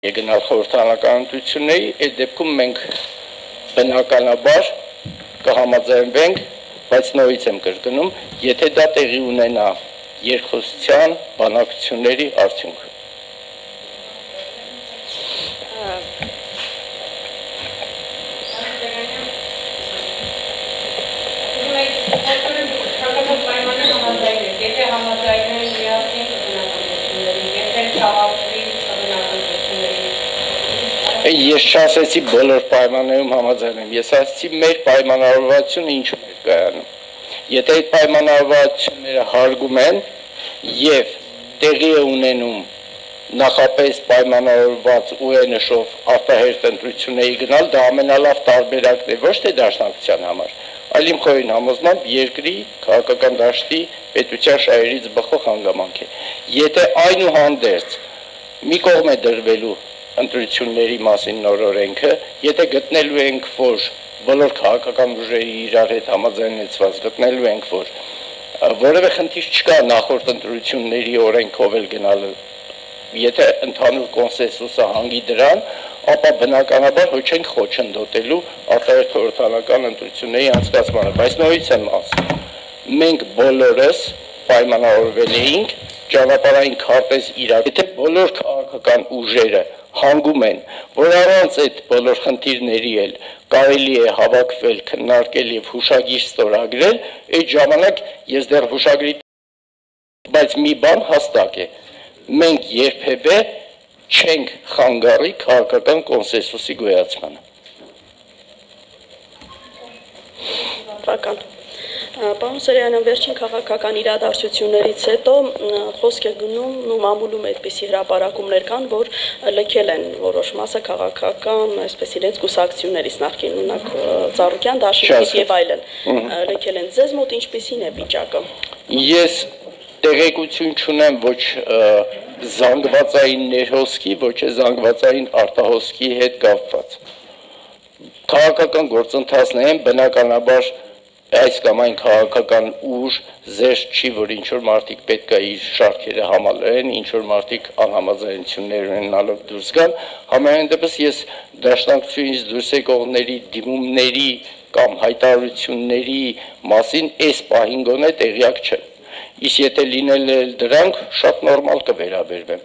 Եգնալ խորհրդանական ընտրությունների, այդ դեպքում մենք բնականաբար կհամաձայնվենք, բայց նորից եմ կրկնում, եթե դա տեղի ունենա երկխոսության, բանակցությունների արդյունք։ Ես չասեցի բոլոր պայմաններում համաձայնեմ, ես ասեցի մեր պայմանավորվածությունը ինչու է կայանում։ Եթե այդ պայմանավորվածությունները հարգում են եւ տեղի է ունենում նախապես պայմանավորված ՈՒՂԻՂ արտահերթ ընտրությունների գնալ, դա ամենալավ տարբերակն է ոչ թե դաշնակցության համար, այլ իմ խորին համոզմամբ երկրի քաղաքական դաշտի պետության շահերից բխող հանգամանք է։ Եթե այնուհանդերձ մի կողմ է դրվելու ընտրությունների մասին նոր օրենքը, եթե գտնելու ենք, որ բոլոր քաղաքական ուժերի իրար հետ համաձայնեցված գտնելու ենք, որ որևէ խնդիր չկա նախորդ ընտրությունների օրենքով էլ գնալը, եթե ընդհանուր կոնսենսուսը հանգի դրան, ապա բնականաբար ոչ ենք խոչընդոտելու արտահերթ խորհրդանական ընտրությունների անցկացմանը, բայց նորից եմ ասում, մենք բոլորս պայմանավորվել էինք ճանապարհային քարտեզ իրար, եթե բոլոր քաղաքական ուժերը հանգում են, որ առանց այդ բոլոր խնդիրների էլ կարելի է հավաքվել, քննարկել եւ հուշագիր ստորագրել, այդ ժամանակ ես դեռ հուշագրի, բայց մի բան հստակ է, մենք երբևէ չենք խանգարի քաղաքական կոնսենսուսի գոյացմանը։ Պարոն Սարյանյան, վերջին քաղաքական իրադարձություններից հետո խոսք է գնում ու մամուլում այդպիսի հրապարակումներ կան, որ լքել են որոշ մասը քաղաքական, այսպես իրենց կուսակցություններից նախկին ունակ Ծառուկյան, Դաշնիկից եւ այլն լքել են։ Ձեզ մոտ ինչպիսին է վիճակը։ Ես տեղեկություն չունեմ ոչ զանգվածային ներհոսքի, ոչ զանգվածային արտահոսքի հետ կապված։ Քաղաքական գործընթացներ են բնականաբար այս կամ այն քաղաքական ուժ զերծ չի, որ ինչ-որ մարդիկ պետք է իր շարքերը համալրեն, ինչ-որ մարդիկ անհամաձայնություններ ունենալով դուրս գան, համենայն դեպս ես դաշնակցությունից դուրս եկողների դիմումների կամ հայտարարությունների մասին այս պահին գոնե տեղյակ չեմ։ Իսկ եթե լինել դրանք, շատ նորմալ կվերաբերվեմ։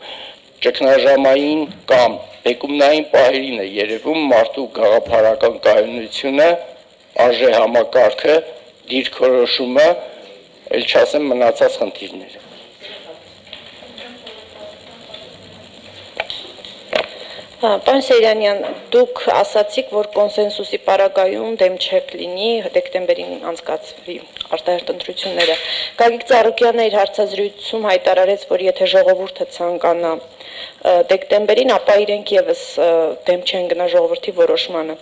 Ճգնաժամային կամ բեկումնային պահերին է երևում մարդու գաղափարական կայունությունը, ԱԺ համակարգը, դիրքորոշումը, էլ չասեմ մնացած խնդիրները։ Պարոն Սարյանյան, դուք ասացիք, որ կոնսենսուսի պարագայում դեմ չեք լինի դեկտեմբերին անցկացվի արտահերթ ընտրությունները։ Գագիկ Ծառուկյանը իր հարցազրույցում հայտարարեց, որ եթե ժողովուրդը ցանկանա դեկտեմբերին, ապա իրենք եւս դեմ չեն գնա ժողովրդի որոշմանը։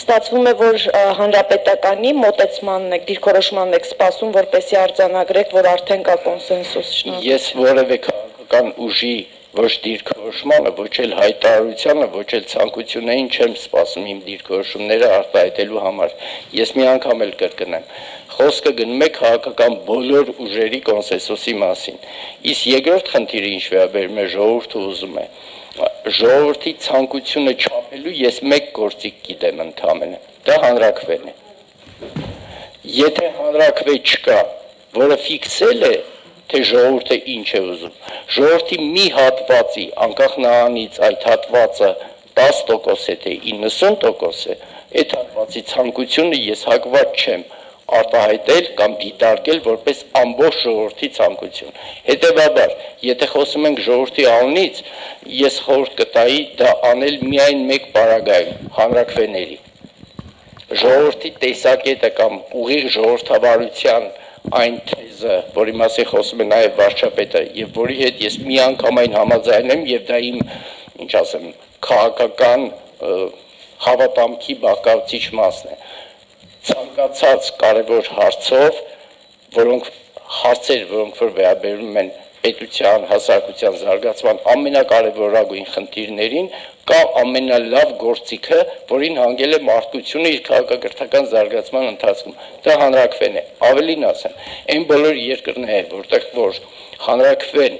Ստացվում է, որ հանրապետականի մոտեցմանն եք, դիրքորոշմանն եք սպասում, որպեսզի արձանագրեք, որ արդեն կա կոնսենսուս։ Ես որևէ քաղաքական ուժի ոչ դիրքորոշմանը, ոչ էլ հայտարարությանը, ոչ էլ ցանկություններին չեմ սպասում իմ դիրքորոշումները արտահայտելու համար։ Ես մի անգամ էլ կրկնեմ, խոսքը գնում է քաղաքական բոլոր ուժերի կոնսենսուսի մասին։ Իսկ երկրորդ խնդիրը ինչ վերաբերում է ժողովուրդը ուզում է, ժողովրդի ցանկությունը չափելու ես մեկ գործիք գիտեմ ընդամենը, դա հանրաքվեն է։ Եթե հանրաքվե չկա, որը ֆիքսել է, թե ժողովուրդը ինչ է ուզում, ժողովրդի մի հատվածի, անկախ նրանից այդ հատվածը 10% է, թե 90% է, այդ հատվածի ցանկությունը ես հակված չեմ արտահայտել կամ դիտարկել որպես ամբողջ ժողովրդի ցանկություն։ Հետևաբար, եթե խոսում ենք ժողովրդի անունից, ես խորհուրդ կտայի դա անել միայն մեկ պարագայում, հանրաքվեների։ Ժողովրդի տեսակետը կամ ուղիղ ժողովրդավարության այն թեզը, որի մասին խոսում է նաև վարչապետը, եւ որի հետ ես միանգամայն համաձայն եմ, եւ դա իմ, ինչ ասեմ, քաղաքական հավատամքի բաղկացուցիչ մասն է։ Ցանկացած կարևոր հարցով, որոնք որ վերաբերում են պետության, հասարակության զարգացման ամենակարևորագույն խնդիրներին, կա ամենալավ գործիքը, որին հանգել է մարդկությունը իր քաղաքակրթական զարգացման ընթացքում։ Դա հանրաքվեն է, ավելին ասեմ, այն բոլոր երկրները, որտեղ որ հանրաքվեն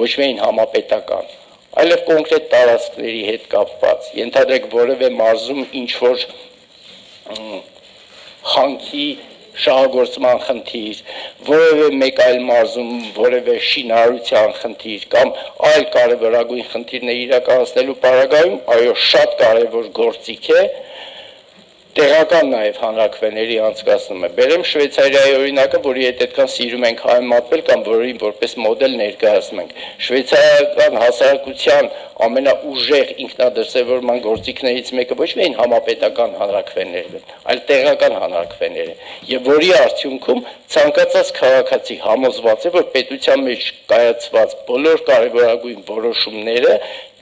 ոչ միայն համապետական, այլև կոնկրետ տարածքների հետ կապված, ենթադրեք որևէ մարզում ինչ-որ խանքի շահագործման խնդիր, որևէ մեկ այլ մարզում որևէ շինարարության խնդիր կամ այլ կարևորագույն խնդիրներ իրականացնելու պարագայում, այո, շատ կարևոր գործիք է, տեղական նաև հանրաքվեների անցկացնում է։ Բերեմ Շվեյցարիայի օրինակը, որի հետ այդքան սիրում ենք համեմատվել կամ որին որպես մոդել ներկայացնում ենք։ Շվեյցարիական հասարակության ամենաուժեղ ինքնադրսևորման գործիքներից մեկը ոչ միայն համապետական հանրաքվեներն են, այլ տեղական հանրաքվեները, եւ որի արդյունքում ցանկացած քաղաքացի համոզված է, որ պետության մեջ կայացված բոլոր կարևորագույն որոշումները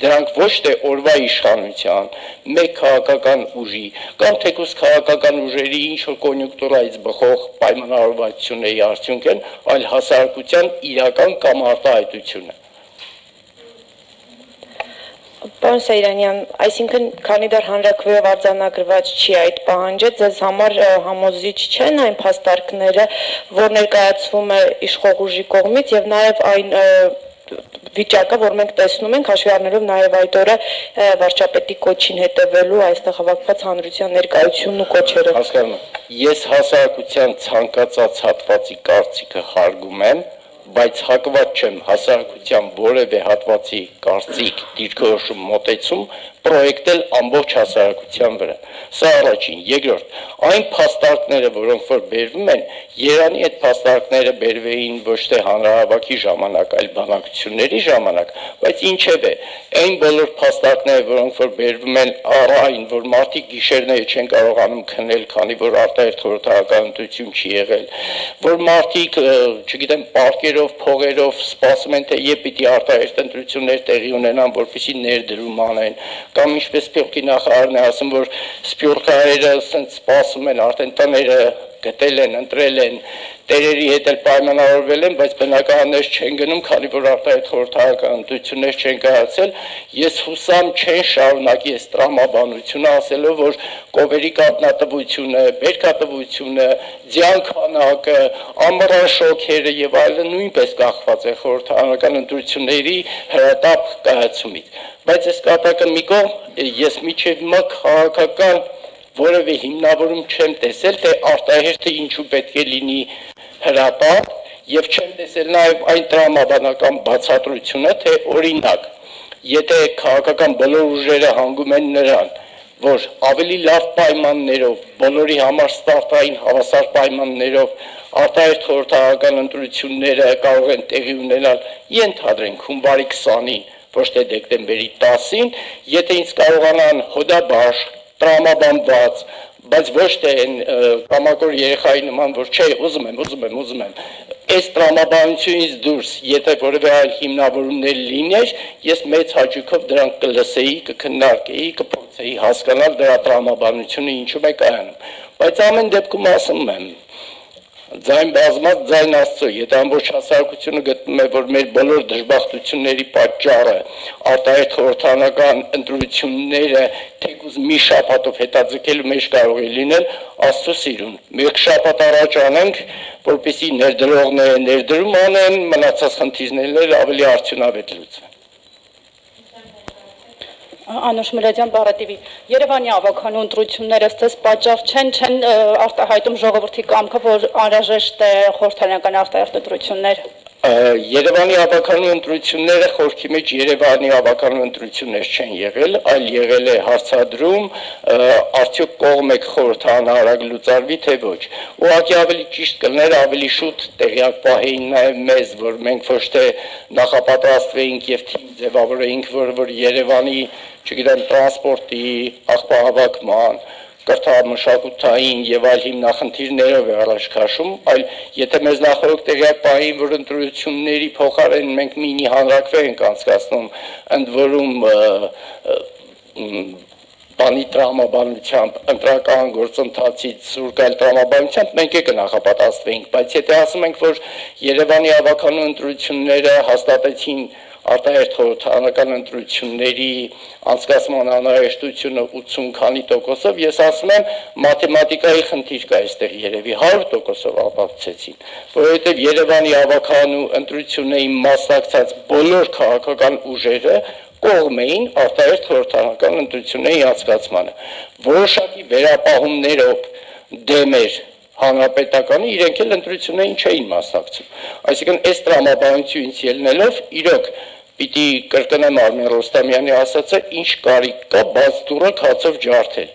դրանք ոչ թե օրվա իշխանության, մեկ քաղաքական ուժի կամ թեկուզ քաղաքական ուժերի ինչ-որ կոնյունկտուրայից բխող պայմանավորվածությունների արդյունք են, այլ հասարակության իրական կամ արտահայտությունը։ Պարոն Սեյրանյան, այսինքն քանի դեռ հանրաքվեով արձանագրված չի այդ պահանջը, ձեզ համար համոզիչ չեն այն փաստարկները, որ ներկայացվում է իշխող ուժի կողմից եւ նաեւ այն վիճակը, որ մենք տեսնում ենք, հաշվի առնելով նաև այդ օրը վարչապետի կոչին հետևելու այստեղ հավաքված հանրության ներկայությունն ու կոչերը։ Հասկանում եմ, ես հասարակության ցանկացած հատվածի կարծիքը հարգում եմ, բայց հակված չեմ հասարակության որևէ հատվածի կարծիք, դիրքորոշում, մոտեցում պրոյեկտել ամբողջ հասարակության վրա։ Սա առաջին, երկրորդ, այն փաստարկները, որոնք որ բերվում են, Երանի այդ փաստարկները բերվեին ոչ թե հանրահավաքի ժամանակ, այլ բանակցությունների ժամանակ, բայց ինչևէ, այն բոլոր փաստարկները, որոնք որ բերվում են այն, որ մարդիկ գիշերները չեն կարողանում քնել, քանի որ արտահերթ խորհրդարական ընտրություն չի եղել, որ մարդիկ, չգիտեմ, պարկերով, փողերով սպասում են, թե երբ պիտի արտահերթ ընտրություններ տեղի ունենան, որպեսզի ներդրում անեն, կամ ինչպես Սփյուռքի նախարարն է ասում, որ սփյուռքահայերը ասենց սպասում են, արդեն տները գտել են, ընտրել են, տերերի հետ էլ պայմանավորվել են, բայց բնակարաններ չեն գնում, քանի որ արտահերթ խորհրդարական ընտրություններ չեն կայացել, ես հուսամ չեն շարունակի այս տրամաբանությունը ասելով, որ կովերի կատնատվությունը, բերքատվությունը, ձյան քանակը, ամռան շոքերը եւ այլն նույնպես կախված է խորհրդարական ընտրությունների հրատապ կայացումից։ Բայց այս կատակը մի կողմ, ես միջև հիմա քաղաքական որևէ հիմնավորում չեմ տեսել, թե արտահերթը ինչու պետք է լինի հրատապ եւ չեմ տեսել նաեւ այն տրամաբանական բացատրությունը, թե օրինակ, եթե քաղաքական բոլոր ուժերը հանգում են նրան, որ ավելի լավ պայմաններով, բոլորի համար ստարտային հավասար պայմաններով արտահերթ խորհրդարական ընտրությունները կարող են տեղի ունենալ, ենթադրենք հունվարի 20-ին, ոչ թե դեկտեմբերի 10-ին, եթե ինձ կարողանան հոդաբաշխ տրամաբանված, բայց ոչ թե կամակոր երեխայի նման, որ չէ, ուզում եմ, այս տրամաբանությունից դուրս, եթե որևէ այլ հիմնավորումներ լիներ, ես մեծ հաճույքով դրանք կլսեի, կքննարկեի, կփորձեի հասկանալ դրա տրամաբանությունը ինչու է կայանում, բայց ամեն դեպքում ասում եմ, ձայն բազմած ձայն Աստծո, եթե ամբողջ հասարակությունը գտնում է, որ մեր բոլոր դժբախտությունների պատճառը արտահերթ խորհրդարանական ընտրությունները թեկուզ մի շաբաթով հետաձգելու մեջ կարող է լինել, Աստծո սիրուն, մեկ շաբաթ առաջ անենք, որպեսզի ներդրողները ներդրում անեն, մնացած խնդիրներն ավելի արդյունավետ լուծվեն։ Անուշ Մլադյան Բարատիվի Երևանի ավականու ընտրությունները ստես պատճառ չեն արտահայտում ժողովրդի կամքը, որ անհրաժեշտ է խորհրդարանական արտահերթ ընտրություններ։ Երևանի ավականու ընտրությունները խորքի մեջ Երևանի ավականու ընտրություններ չեն եղել, այլ եղել է հարցադրում, արդյոք կողմ եք խորհրդարանարակ լուծարվի, թե ոչ։ Ուղղակի ավելի ճիշտ կլներ, ավելի շուտ տեղյակ պահեին նաև մեզ, որ մենք ոչ թե նախապատրաստվեինք եւ թիմ ձևավորեինք, որ Երևանի, չգիտեմ, տրանսպորտի, աղբահավաքման, կրթամշակութային եւ այլ հիմնախնդիրներով է առաջ քաշում, այլ եթե մեզ նախորդ տեղյակ պահեին, որ ընտրությունների փոխարեն մենք մինի հանրաքվե ենք անցկացնում, ընդ որում բանի տրամաբանությամբ, ընտրական գործընթացից սուրկ այլ տրամաբանությամբ մենք կնախապատրաստվեինք, բայց եթե ասում ենք, որ Երևանի ավականու ընտրությունները հաստատեցին արտահերթ խորհրդարանական ընտրությունների անցկացման անհրաժեշտությունը 80 քանի տոկոսով, ես ասում եմ մաթեմատիկայի խնդիր կա այստեղ երևի 100%-ով ապացուցեցին, որովհետև Երևանի ավականու ընտրություններին մասնակցած բոլոր քաղաքական ուժերը կողմ էին արտահերթ խորհրդարանական ընտրությունների անցկացմանը։ Որոշակի վերապահումներով դեմ էր հանրապետականի, իրենք էլ ընտրություններին չէին մասնակցում։ Այսինքն այս տրամաբանությունից ելնելով իրոք պիտի կրկնեմ Արմեն Ռոստամյանի ասածը, ինչ կարիք կա բաց դուռը քացով ջարդել։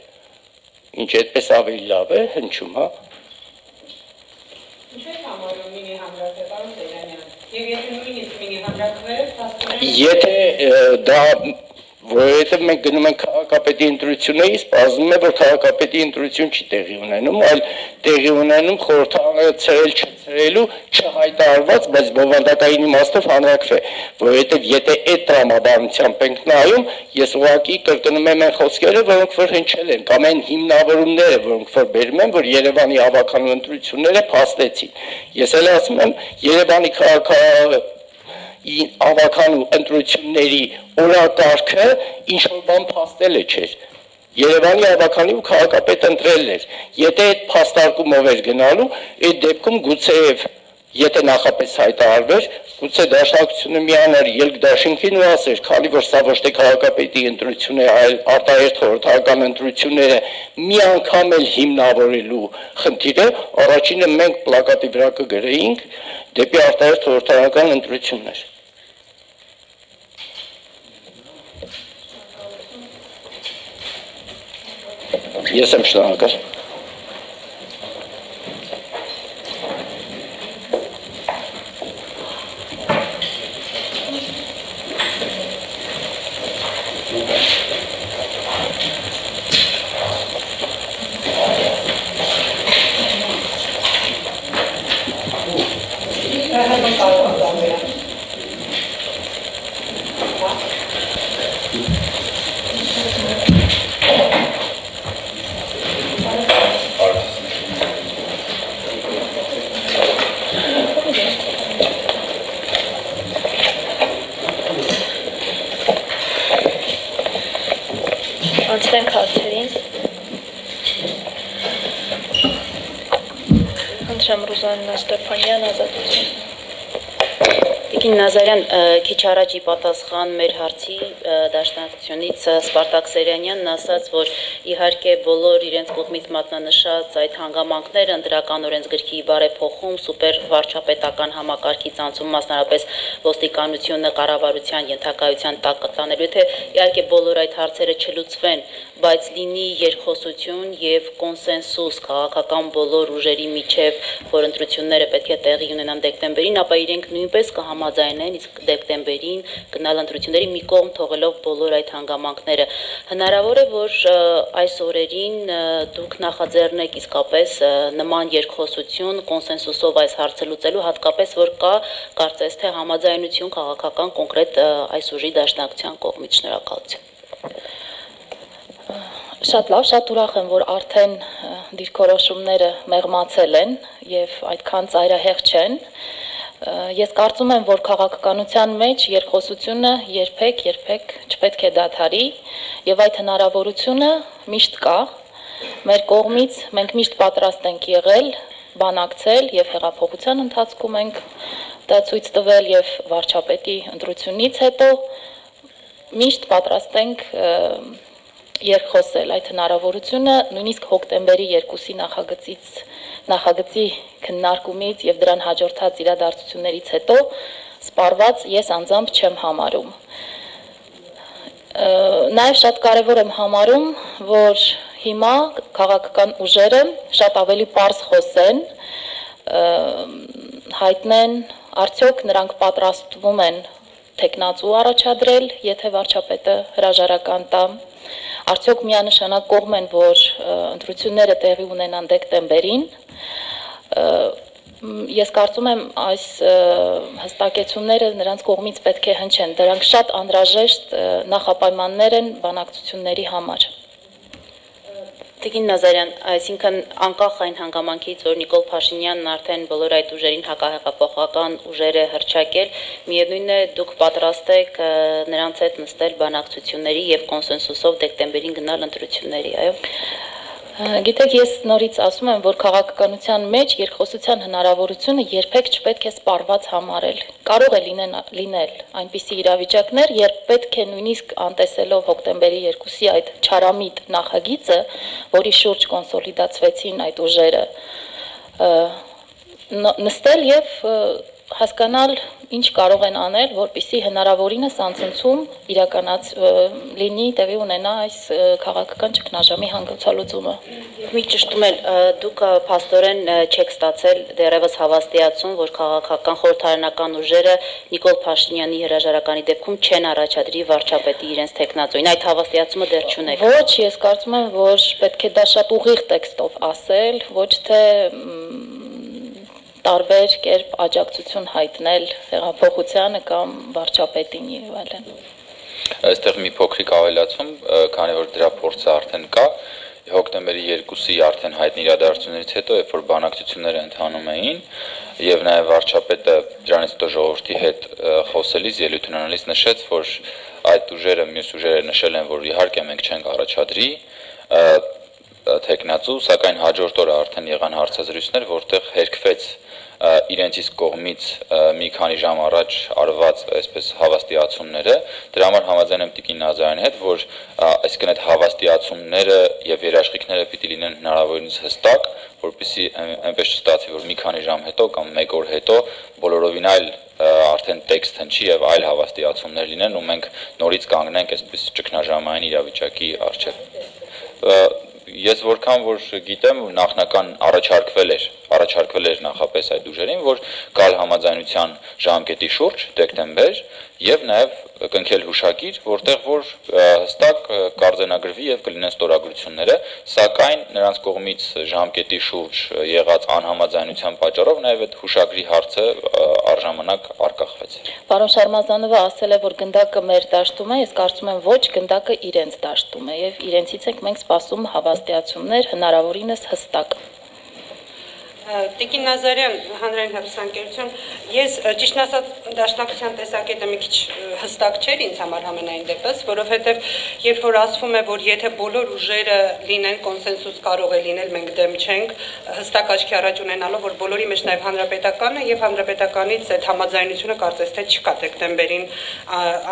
Ինչ այդպես ավելի լավ է, հնչում, հա։ Ինչ է համարում մինի հանրակրվե, պարոն Սեյրանյան, և եթե նույնիսկ մինի հանրակրվերը ստացվում են։ Եթե դա որովհետև մենք գնում ենք քաղաքապետի ընտրությունների, սպասվում է, որ քաղաքապետի ընտրություն չի տեղի ունենում, այլ տեղի ունենում խորհրդարանը ցրել չցրելու չհայտարարված, բայց բովանդակային իմաստով հանրակրվե, որովհետև եթե այդ տրամաբանությամբ ենք նայում, ես ուղղակի կրկնում եմ այն խոսքերը, որոնք որ հնչել են, կամ այն հիմնավորումները, որոնք որ բերում են, որ Երևանի ավականու ընտրությունները փաստեցին։ Ես էլ ասում եմ, Երևանի ավականու ընտրությունների օրակարգը ինչ-որ բան փաստել չէր։ Երևանի ավականի ու քաղաքապետ ընտրելն էր։ Եթե այդ փաստարկումով էր գնալու, այդ դեպքում գուցեև եթե նախապես հայտարարվեր, գուցե դաշնակցությունը միանար ելք դաշինքին ու ասեր, քանի որ սա ոչ թե քաղաքապետի ընտրություն է, այլ արտահերթ խորհրդարական ընտրությունները մի անգամ էլ հիմնավորելու խնդիր է, առաջինը մենք պլակատի վրա կգրեինք դեպի արտահերթ խորհրդարական ընտրություններ։ Ես եմ շնորհակալ։ Անցնենք հարցերին։ Խնդրեմ Ռուզաննա Ստեփանյան, Ազատություն։ Տիկին Նազարյան, քիչ առաջ ի պատասխան մեր հարցի դաշնակցությունից Սպարտակ Սեյրանյանն ասաց, որ իհարկե բոլոր իրենց կողմից մատնանշած այդ հանգամանքները ընտրական օրենսգրքի բարեփոխում, սուպեր վարչապետական համակարգից անցում, մասնարարպես ոստիկանությունը կառավարության ենթակայության տակ կտանելու, եթե իհարկե բոլոր այդ հարցերը չլուծվեն, բայց լինի երկխոսություն եւ կոնսենսուս քաղաքական բոլոր ուժերի միջև, որ ընտրությունները պետք է տեղի ունենան դեկտեմբերին, ապա իրենք նույնպես կհամաձայնեն իսկ դեկտեմբերին գնալ ընտրությունների մի կողմ թողելով բոլոր այդ հանգամանքները։ Հնարավոր է, որ այս օրերին դուք նախաձեռնեք իսկապես նման երկխոսություն կոնսենսուսով այս հարցը լուծելու, հատկապես որ կա կարծես թե համաձայնություն քաղաքական կոնկրետ այս ուժի դաշնակցության կողմից։ Շնորհակալություն։ Շատ լավ, շատ ուրախ եմ, որ արդեն դիրքորոշումները մեղմացել են եւ այդքան ծայրահեղ չեն։ Ես կարծում եմ, որ քաղաքականության մեջ երկխոսությունը երբեք չպետք է դադարի եւ այդ հնարավորությունը միշտ կա։ Մեր կողմից մենք միշտ պատրաստ ենք եղել բանակցել եւ հեղափոխության ընթացքում ենք դա ցույց տվել եւ վարչապետի ընտրությունից հետո միշտ պատրաստ ենք երկխոսել այդ հնարավորությունը նույնիսկ հոկտեմբերի 2-ի նախագծի քննարկումից եւ դրան հաջորդած իրադարձություններից հետո սպառված ես անձամբ չեմ համարում։ Նաեւ շատ կարեւոր եմ համարում, որ հիմա քաղաքական ուժերը շատ ավելի պարզ խոսեն, հայտնեն, արդյոք նրանք պատրաստվում են տեխնացու առաջադրել, եթե վարչապետը հրաժարական տա, արդյոք միանշանակ կողմ են, որ ընտրությունները տեղի ունենան դեկտեմբերին։ Ես կարծում եմ այս հստակեցումները նրանց կողմից պետք է հնչեն, դրանք շատ անհրաժեշտ նախապայմաններ են բանակցությունների համար։ Տիկին Նազարյան, այսինքն անկախ այն հանգամանքից, որ Նիկոլ Փաշինյանն արդեն բոլոր այդ ուժերին հակահեղափոխական ուժեր է հռչակել, միևնույնն է դուք պատրաստ եք նրանց հետ նստել բանակցությունների եւ կոնսենսուսով դեկտեմբերին գնալ ընտրությունների, այո։ Գիտեք, ես նորից ասում եմ, որ քաղաքականության մեջ երկխոսության հնարավորությունը երբեք չպետք է սպառված համարել։ Կարող է լինել այնպիսի իրավիճակներ, երբ պետք է նույնիսկ անտեսելով հոկտեմբերի 2-ի այդ չարամիտ նախագիծը, որի շուրջ կոնսոլիդացվեցին այդ ուժերը, նստել եւ հասկանալ ինչ կարող են անել, որպեսզի հնարավորինս անցնցում լինի տեղի ունենա այս քաղաքական ճգնաժամի հանգուցալուծումը։ Մի ճշտում էլ դուք փաստորեն չեք ստացել դեռևս հավաստիացում, որ քաղաքական խորհրդարանական ուժերը Նիկոլ Փաշինյանի հրաժարականի դեպքում չեն առաջադրի վարչապետի իրենց թեկնածուին։ Այդ հավաստիացումը դեռ չունեք։ Ոչ, ես կարծում եմ, որ պետք է դա շատ ուղիղ տեքստով ասել, ոչ թե տարբեր կերպ աջակցություն հայտնել հեղափոխությանը կամ վարչապետին եւ այլն։ Այստեղ մի փոքրիկ ավելացում, քանի որ դրա փորձը արդեն կա, հոկտեմբերի 2-ի արդեն հայտնի իրադարձություններից հետո, երբ որ բանակցությունները ընթանում էին, եւ նաեւ վարչապետը դրանից հետո ժողովրդի հետ խոսելիս ելույթ ունենալիս նշեց, որ այդ ուժերը, մյուս ուժերը նշել են, որ իհարկե մենք չենք առաջադրի թեկնածու, սակայն հաջորդ օրը արդեն եղան հարցազրույցներ, որտեղ հերքվեց իրենց իսկ կողմից մի քանի ժամ առաջ արված այսպես հավաստիացումները, դրա համար համաձայն եմ Տիկին Նազարյանի հետ, որ այսինքն այդ հավաստիացումները եւ երաշխիքները պիտի լինեն հնարավորինս հստակ, որպեսզի այնպես չստացի, որ մի քանի ժամ հետո կամ մեկ օր հետո բոլորովին այլ արդեն տեքստ հնչի եւ այլ հավաստիացումներ լինեն ու մենք նորից կանգնենք այսպես ճգնաժամային իրավիճակի առջեւ։ Ես որքան որ գիտեմ, նախնական առաջարկվել էր նախապես այդ ուժերին, որ գալ համաձայնության ժամկետի շուրջ դեկտեմբեր եւ նաեւ կնքել հուշագիր, որտեղ որ հստակ կարձանագրվի եւ կլինեն ստորագրությունները, սակայն նրանց կողմից ժամկետի շուրջ եղած անհամաձայնության պատճառով նաեւ այդ հուշագրի հարցը առժամանակ արկախվեց։ Պարոն Շարմազանովը ասել է, որ գնդակը մեր դաշտում է, ես կարծում եմ ոչ, գնդակը իրենց դաշտում է եւ իրենցից ենք մենք սպասում հավաստիացումներ հնարավորինս հստակ։ Տիկին Նազարյան, հանրային հեռուստաընկերություն, ես ճիշտ ասած դաշնակցության տեսակետը մի քիչ հստակ չէր ինձ համար համենայն դեպս, որովհետև երբ որ ասվում է, որ եթե բոլոր ուժերը լինեն կոնսենսուս կարող է լինել, մենք դեմ չենք, հստակ աչքի առաջ ունենալով, որ բոլորի մեջ նաև հանրապետականը եւ հանրապետականից այդ համաձայնությունը կարծես թե չկա դեկտեմբերին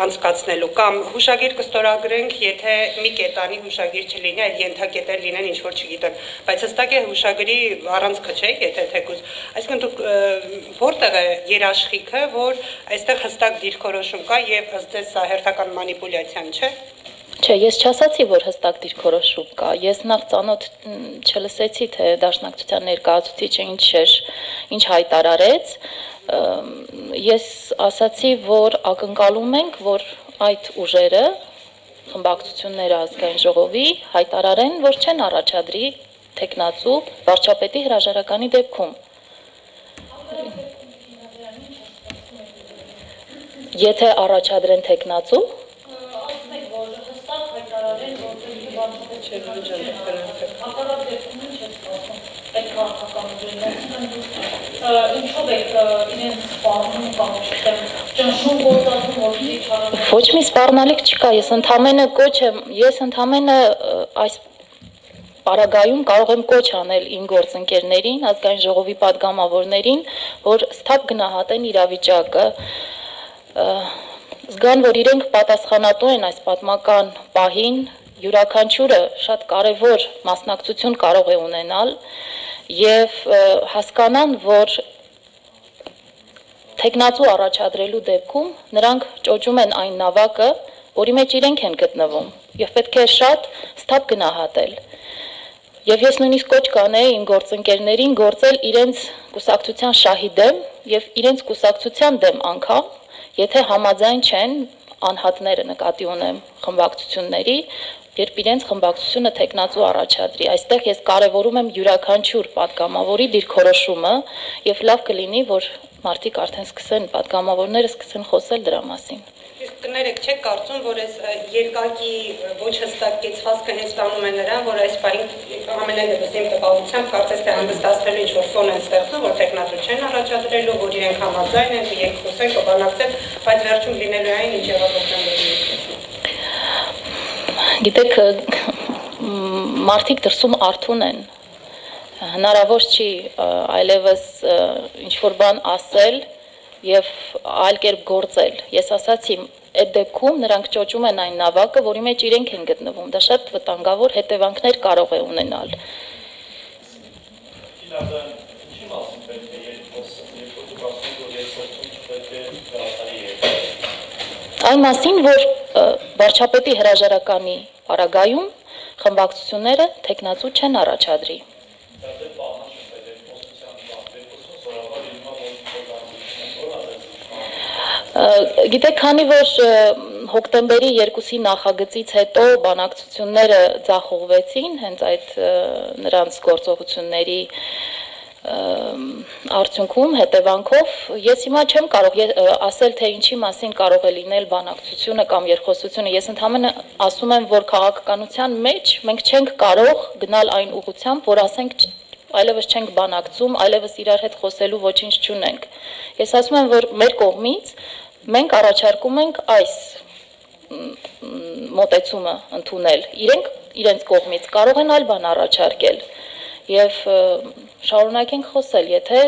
անցկացնելու կամ հուշագիր կստորագրենք, եթե մի կետանի հուշագիր չլինի, այլ ենթակետեր լինեն, ինչ որ չգիտեմ, բայց հստակ է հուշագրի առանցքը չէ, եթե թեկուզ, այսինքն դուք որտեղ է երաշխիքը, որ այստեղ հստակ դիրքորոշում կա եւ ըստ ձեզ սա հերթական մանիպուլյացիան չէ։ Չէ, ես չասացի, որ հստակ դիրքորոշում կա։ Ես նախ ծանոթ չլսեցի, թե դաշնակցության ներկայացուցիչը ինչ հայտարարեց։ Ես ասացի, որ ակնկալում ենք, որ այդ ուժերը, խմբակցությունները ազգային ժողովի հայտարարեն, որ չեն առաջադրի թեկնածու վարչապետի հրաժարականի դեպքում։ Եթե առաջադրեն թեկնածու, ոչ մի սպառնալիք չկա, ես ընդամենը այս Պարագայում կարող եմ կոչ անել իմ գործընկերներին, ազգային ժողովի падգամավորներին, որ սթափ գնահատեն իրավիճակը, զգան, որ իրենք պատասխանատու են այս պատմական պահին, յուրաքանչյուրը շատ կարևոր մասնակցություն կարող է ունենալ եւ հասկանան, որ թեկնածու առաջադրելու դեպքում նրանք ճոճում են այն նավակը, որի մեջ իրենք են գտնվում եւ պետք է շատ սթափ գնահատել։ Եվ ես նույնիսկ կոչ կանեի իմ գործընկերներին գործել իրենց կուսակցության շահի դեմ եւ իրենց կուսակցության դեմ անգամ, եթե համաձայն չեն անհատները նկատի ունեմ խմբակցությունների, երբ իրենց խմբակցությունը թեկնածու առաջադրի։ Այստեղ ես կարևորում եմ յուրաքանչյուր падգամավորի դիրքորոշումը եւ լավ կլինի, որ մարդիկ արդեն падգամավորները սկսեն խոսել դրա մասին։ Իսկ կներեք, չեք կարծում, որ այս երկակի ոչ հստակ կեցվածքը հենց տանում է նրան, որ այս պահին ամենայն դեպս իմ տպավորությամբ կարծես թե հանգստացնելու ինչ-որ ֆոն են ստեղծում, որ թեկնածու չեն առաջադրելու, որ իրենք համաձայն են, երկխոսեն, կբանակցեն, բայց վերջում լինելու այն ինչ եղավ հոկտեմբերի 2-ին։ Գիտեք, մարդիկ դրսում արթուն են, հնարավոր չի այլևս ինչ-որ բան ասել և այլ կերպ գործել, ես ասացի, այդ դեպքում նրանք ճոճում են այն նավակը, որի մեջ իրենք են գտնվում, դա շատ վտանգավոր հետևանքներ կարող է ունենալ։ Այն մասին, որ վարչապետի հրաժարականի պարագայում խմբակցությունները թեկնածու չեն առաջադրի։ Գիտեք, քանի որ հոկտեմբերի 2-ի նախագծից հետո բանակցությունները ձախողվեցին, հենց այդ նրանց գործողությունների արդյունքում, հետևանքով, ես հիմա չեմ կարող ասել, թե ինչի մասին կարող է լինել բանակցությունը կամ երկխոսությունը, ես ընդհանրապես ասում եմ, որ քաղաքականության մեջ մենք չենք կարող գնալ այն ուղղությամբ, որ ասենք այլևս չենք բանակցում, այլևս իրար հետ խոսելու ոչինչ չունենք։ Ես ասում եմ, որ մեր կողմից մենք առաջարկում ենք այս մոտեցումը ընդունել, իրենք իրենց կողմից կարող են այլ բան առաջարկել և շարունակենք խոսել, եթե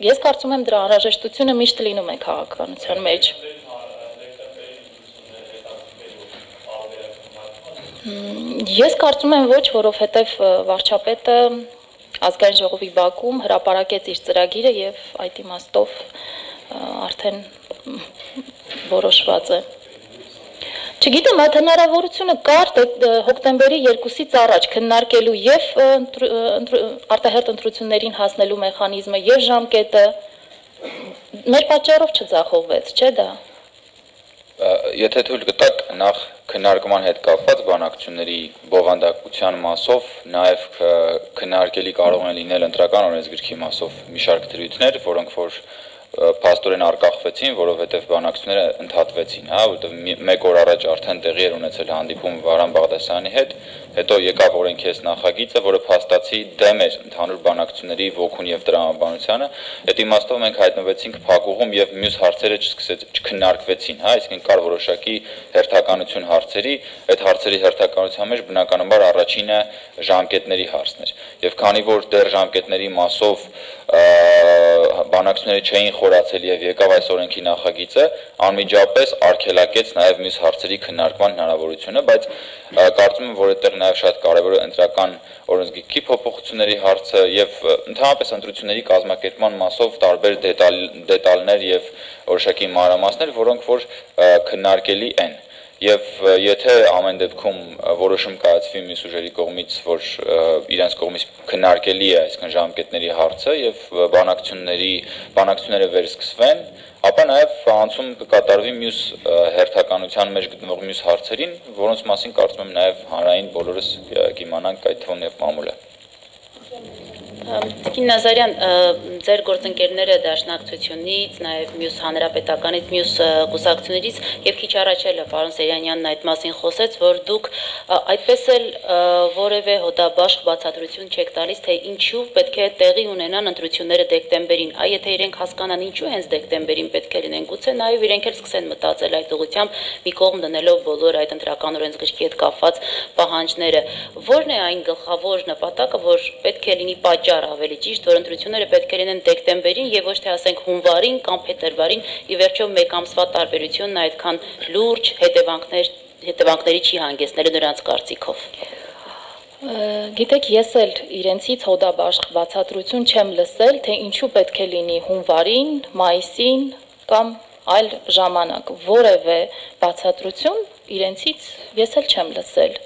ես կարծում եմ դրա անհրաժեշտությունը միշտ լինում է քաղաքականության մեջ։ Ես կարծում եմ ոչ, որովհետև վարչապետը ազգային ժողովի բակում հրապարակեց իր ծրագիրը և այդ իմաստով արդեն որոշված է։ Չգիտեմ, այդ հնարավորությունը կար հոկտեմբերի 2-ից առաջ քննարկելու և արտահերթ ընտրություններին հասնելու մեխանիզմը և ժամկետը, մեր պատճառով չձախողվեց, չէ՞ դա։ Եթե թույլ կտաք, նախ քննարկման հետ կապված բանակցությունների բովանդակության մասով, նաև քննարկելի կարող են լինել ընտրական օրենսգրքի մասով մի շարք դրույթներ, որոնք որ փաստորեն արկախվեցին, որովհետև բանակցությունները ընդհատվեցին, որովհետև մեկ օր առաջ արդեն տեղի էր ունեցել հանդիպում Վարան Բաղդասարյանի հետ, հետո եկավ օրենքես նախագիծը, որը փաստացի դեմ էր ընդհանուր բանակցությունների ոգուն և տրամաբանությանը, այդ իմաստով մենք հայտնվեցինք փակուղում և մյուս հարցերը չքննարկվեցին, այսինքն կար որոշակի հերթականություն հարցերի, այդ հարցերի հերթականության մեջ բնականաբար առաջինը ժամկետների հարցն էր, և քանի որ դեռ ժամկետների մասով բանակցությունները չէին խորացել և եկավ այս օրենքի նախագիծը, անմիջապես արգելակեց նաև մյուս հարցերի քննարկման հնարավորությունը, բայց կարծում եմ, որ այդտեղ նաև շատ կարևոր է ընտրական օրենսգրքի փոփոխությունների հարցը և ընդհանրապես ընտրությունների կազմակերպման մասով տարբեր դետալներ և որոշակի մանրամասներ, որոնք որ քննարկելի են։ Եվ եթե ամեն դեպքում որոշում կայացվի մյուս ուժերի կողմից, որ իրենց կողմից քննարկելի է այսքան ժամկետների հարցը և բանակցությունները վերսկսվեն, ապա նաև անցում կկատարվի մյուս հերթականության մեջ գտնվող մյուս հարցերին, որոնց մասին կարծում եմ նաև հանրային բոլորս կիմանանք, այդ թվում և մամուլը։ Տիկին Նազարյան, ձեր գործընկերները Դաշնակցությունից, նաև մյուս հանրապետականից, մյուս կուսակցություններից և քիչ առաջ էլ պարոն Սեյրանյանն այդ մասին խոսեց, որ դուք այդպես էլ որևէ հոդաբաշխ բացատրություն չեք տալիս, թե ինչու պետք է տեղի ունենան ընտրությունները դեկտեմբերին, եթե իրենք հասկանան ինչու հենց դեկտեմբերին պետք է լինեն, գուցե նաև իրենք էլ սկսեն մտածել այդ ուղղությամբ, մի կողմ դնելով բոլոր այդ ընտրական օրենսգրքի հետ կապված պահանջները, ո՞րն է այն գլխավոր նպատակը, որ պետք է լինի պատճառ ավելի ճիշտ, որ ընտրությունները պետք է լինեն դեկտեմբերին եւ ոչ թե ասենք հունվարին կամ փետրվարին, ի վերջո մեկ ամսվա տարբերությունն այդքան լուրջ հետևանքների չի հանգեցնելու նրանց կարծիքով։ Գիտեք, ես էլ իրենցից հոդաբաշխ բացատրություն չեմ լսել, թե ինչու պետք է լինի հունվարին, մայիսին կամ այլ ժամանակ, որևէ բացատրություն իրենցից ես էլ չեմ լսել։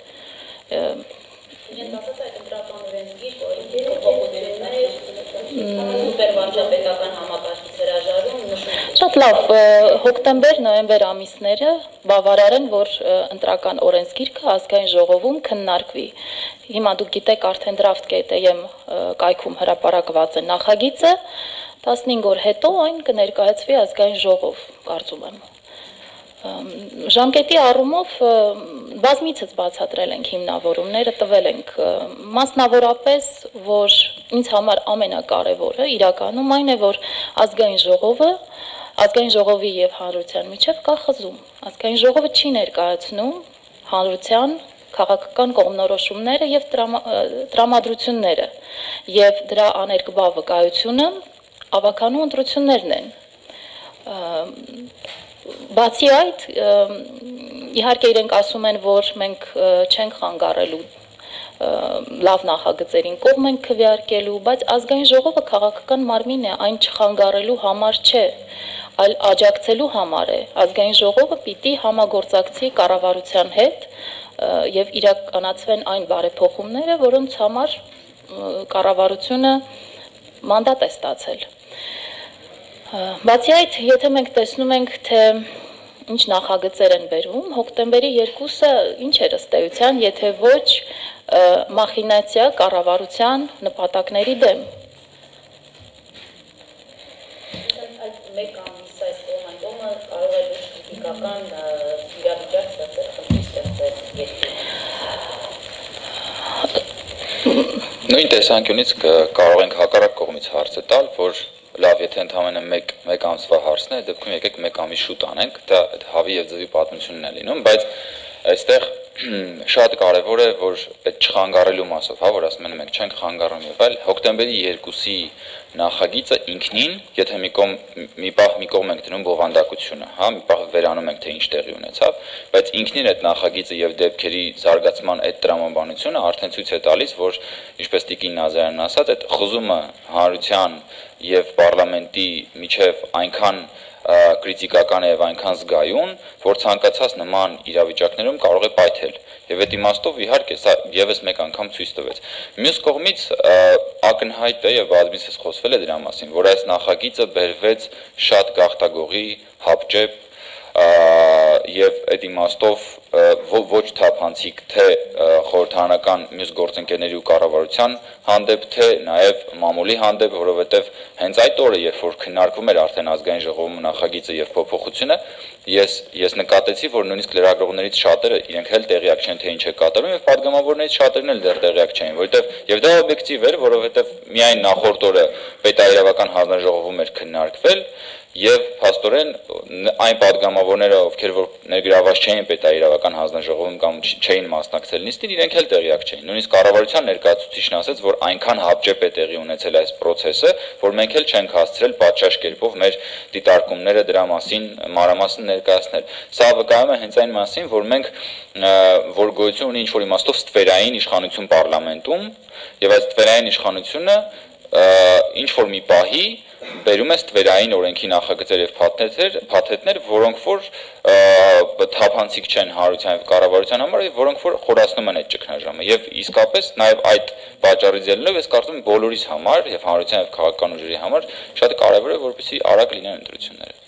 Շատ լավ, հոկտեմբեր, նոյեմբեր ամիսները բավարար են, որ ընտրական օրենսգիրքը ազգային ժողովում քննարկվի։ Հիմա դուք գիտեք, արդեն դրաֆտ.am կայքում հրապարակված է նախագիծը, 15 օր հետո այն կներկայացվի ազգային ժողով, կարծում եմ։ Ժամկետի առումով բազմիցս բացատրել ենք հիմնավորումները, տվել ենք մասնավորապես, որ ինձ համար ամենակարևորը իրականում այն է, որ ազգային ժողովի և հանրության միջև կա խզում։ Ազգային ժողովը չի ներկայացնում հանրության քաղաքական կողմնորոշումները եւ տրամադրությունները եւ դրա աներկբա վկայությունը ավականու ընտրություններն են։ Բացի այդ, իհարկե իրենք ասում են, որ մենք չենք խանգարելու լավ նախագծերին կողմ ենք քվեարկելու, բայց ազգային ժողովը քաղաքական մարմին է, այն չխանգարելու համար չէ, այլ աջակցելու համար է։ Ազգային ժողովը պիտի համագործակցի կառավարության հետ եւ իրականացվեն այն բարեփոխումները, որոնց համար կառավարությունը մանդատ է ստացել։ Բացի այդ, եթե մենք տեսնում ենք, թե ինչ նախագծեր են բերում, հոկտեմբերի 2-ը ինչ էր ըստ էության, եթե ոչ մախինացիա կառավարության նպատակների դեմ։ Այդ մեկ ամիս այս կողմը կարող է քրիտիկական իրավիճակ ստեղծել, խնդիր ստեղծել երկրում։ Նույն տեսանկյունից կարող ենք հակառակ կողմից հարցը տալ, որ լավ, եթե ընդհանրապես մեկ ամսվա հարցն է, այդ դեպքում եկեք մեկ ամիս շուտ անենք, դա հավի եւ ձվի պատմությունն է լինում, բայց այստեղ շատ կարևոր է, որ այդ չխանգարելու մասով, հա, որ ասում են մենք չենք խանգարում եւ այլ, հոկտեմբերի 2-ի նախագիծը ինքնին, եթե մի կողմ ենք դնում բովանդակությունը, հա, մի պահ վերանում ենք, թե ինչ տեղի ունեցավ, բայց ինքնին այդ նախագիծը եւ դեպքերի զարգացման այդ տրամաբանությունը արդեն ցույց է տալիս, որ ինչպես Տիկին Նազարյանն ասաց, այդ խզումը հանրության եւ պարլամենտի միջև այնքան քրիտիկական է եւ այնքան զգայուն, որ ցանկացած նման իրավիճակներում կարող է պայթել։ Եվ այդ իմաստով իհարկե սա եւս մեկ անգամ ցույց տվեց։ Մյուս կողմից ակնհայտ է եւ բազմիցս խոսվել է դրա մասին, որ այս նախագիծը բերվեց շատ գաղթագողի, հապճեպ եւ այդ իմաստով ոչ թափանցիկ թե խորհրդարանական մյուս գործընկերների ու կառավարության հանդեպ, թե նաեւ մամուլի հանդեպ, որովհետեւ հենց այդ օրը, երբ որ քննարկվում էր արդեն ազգային ժողովում նախագիծը եւ փոփոխությունը, ես նկատեցի, որ նույնիսկ լրագրողներից շատերը իրենք էլ տեղյակ չեն, թե ինչ է կատարվում, եւ падգամավորներից շատերն էլ դեռ տեղյակ չեն, որովհետեւ եւ դա օբյեկտիվ էր, որովհետեւ միայն նախորդ օրը պետաիրավական հանձնաժողովում էր քննարկվել եւ փաստորեն այն падգամավորները, ովքեր որ ներգրաված չէին պետաիրավական հանձնաժողովում կամ չէին մասնակցել նիստին, իրենք էլ տեղյակ չէին։ Նույնիսկ կառավարության ներկայացուցիչն ասաց, որ այնքան հապճեպ է տեղի ունեցել այս process-ը, որ մենք էլ չենք հասցրել պատշաճ կերպով մեր դիտարկումները դրա մասին մանրամասն ներկայացնել։ Սա վկայում է հենց այն մասին, որ մենք որ գոյություն ունի ինչ-որ իմաստով ստվերային իշխանություն պարլամենտում, եւ այս ստվերային իշխանությունը ինչ-որ մի պահի բերում է ստվերային օրենքի նախագծեր եւ փաթեթներ, որոնք որ թափանցիկ չեն հանրության եւ կառավարության համար եւ որոնք որ խորացնում են այդ ճգնաժամը եւ իսկապես նաեւ այդ պատճառից ելնելով ես կարծում եմ բոլորիս համար եւ հանրության եւ քաղաքական ուժերի համար շատ կարեւոր է որպեսզի արագ լինեն ընտրությունները։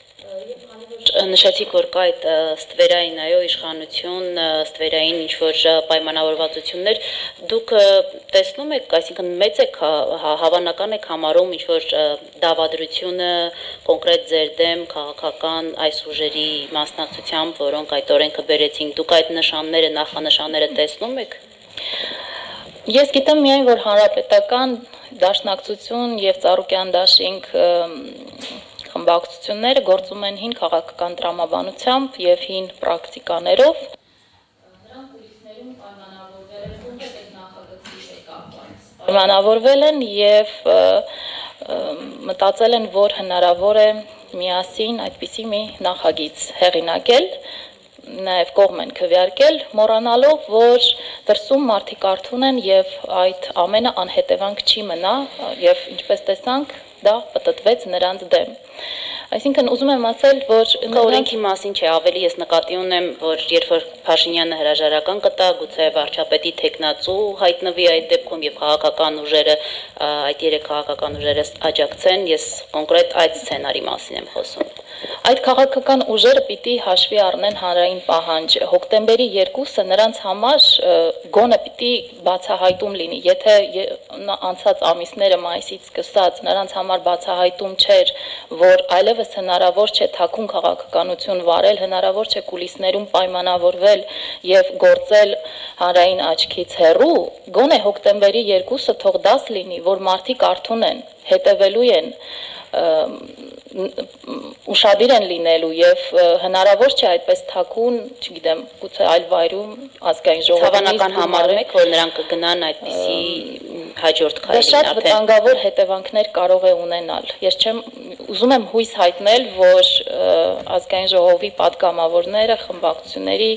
Նշեցիք, որ կա այդ ստվերային այո իշխանություն, ստվերային ինչ-որ պայմանավորվածություններ, դուք տեսնում եք, այսինքն մեծ եք հավանական եք համարում ինչ-որ դավադրությունը կոնկրետ ձեր դեմ քաղաքական այս ուժերի մասնակցությամբ, որոնք այդ օրենքը բերեցին, դուք այդ նշանները, նախանշանները տեսնում եք։ Ես գիտեմ միայն, որ հանրապետական դաշնակցություն եւ Ծառուկյան դաշինք խմբակցությունները գործում են հին քաղաքական տրամաբանությամբ եւ հին պրակտիկաներով։ Նրանք կուլիսներում պայմանավորվել են եւ մտածել են, որ հնարավոր է միասին այդպիսի մի նախագիծ հեղինակել, նաեւ կողմ են քվեարկել, մոռանալով, որ դրսում մարդիկ արթուն են եւ այդ ամենը անհետևանք չի մնա եւ ինչպես տեսանք դա պատտվեց նրանց դեմ։ Այսինքն ուզում եմ ասել, որ օրենքի մասին չէ, ավելի ես նկատի ունեմ, որ երբ որ Փաշինյանը հրաժարական կտա, գուցե վարչապետի թեկնածու հայտնվի այդ դեպքում եւ քաղաքական ուժերը, այդ երեք քաղաքական ուժերը աջակցեն, ես կոնկրետ այդ սցենարի մասին եմ խոսում։ Այդ քաղաքական ուժերը պիտի հաշվի առնեն հանրային պահանջը։ Հոկտեմբերի 2-ը նրանց համար գոնե պիտի բացահայտում լինի։ Եթե անցած ամիսները մայիսից սկսած նրանց համար բացահայտում չէր, որ այլևս հնարավոր չէ թաքուն քաղաքականություն վարել, հնարավոր չէ կուլիսներում պայմանավորվել եւ գործել հանրային աչքից հեռու, գոնե հոկտեմբերի 2-ը թող դաս լինի, որ մարդիկ արթուն են, հետևելու են ուշադիր են լինելու եւ հնարավոր չէ այդպես թաքուն, չգիտեմ, գուցե այլ վայրում ազգային ժողովի Հավանական համարում եք, որ նրանք կգնան այդպիսի հաջորդ քայլին շատ վտանգավոր հետևանքներ կարող է ունենալ։ Ես չեմ ուզում եմ հույս հայտնել, որ ազգային ժողովի պատգամավորները, խմբակցությունների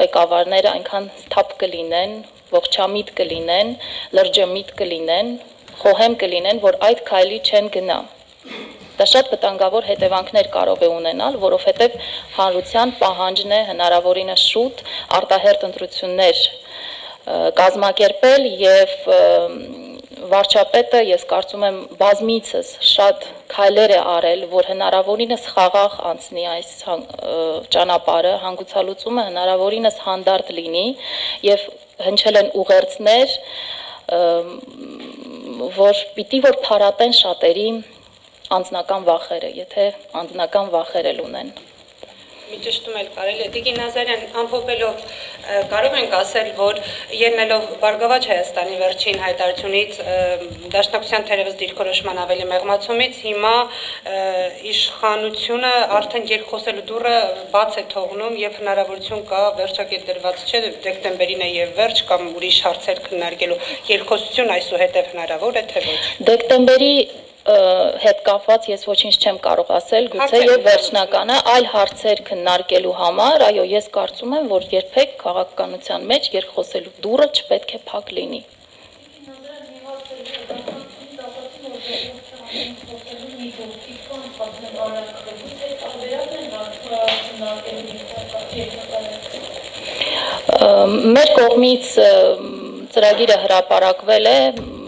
ղեկավարները այնքան սթափ կլինեն, ողջամիտ կլինեն, լրջամիտ կլինեն, խոհեմ կլինեն, որ այդ քայլի չեն գնա։ Դա շատ վտանգավոր հետևանքներ կարող է ունենալ, որովհետև հանրության պահանջն է հնարավորինս շուտ արտահերթ ընտրություններ կազմակերպել եւ վարչապետը, ես կարծում եմ, բազմիցս շատ քայլեր է արել, որ հնարավորինս խաղաղ անցնի այս ճանապարհը, հանգուցալուծումը հնարավորինս հանդարտ լինի եւ հնչել են ուղերձներ, որ պիտի որ փարատեն շատերի անձնական վախերը, եթե անձնական վախեր էլ ունեն։ Մի ճշտում էլ կարելի է Տիկին Նազարյան ամփոփելով կարող ենք ասել, որ ելնելով Բարգավաճ Հայաստանի վերջին հայտարարությունից Դաշնակցության թերևս դիրքորոշման ավելի մեղմացումից հիմա իշխանությունը արդեն երկխոսելու դուռը բաց է թողնում եւ հնարավորություն կա վերջակետ դրված չէ դեկտեմբերին է եւ վերջ կամ ուրիշ հարցեր քննարկելու երկխոսություն այսուհետեւ հնարավոր է թե ոչ։ Դեկտեմբերի հետ կապված ես ոչինչ չեմ կարող ասել, գուցե եւ վերջնականը այլ հարցեր քննարկելու համար, այո, ես կարծում եմ, որ երբեք քաղաքականության մեջ երկխոսելու դուռը չպետք է փակ լինի։ Մեր կողմից ծրագիրը հրապարակվել է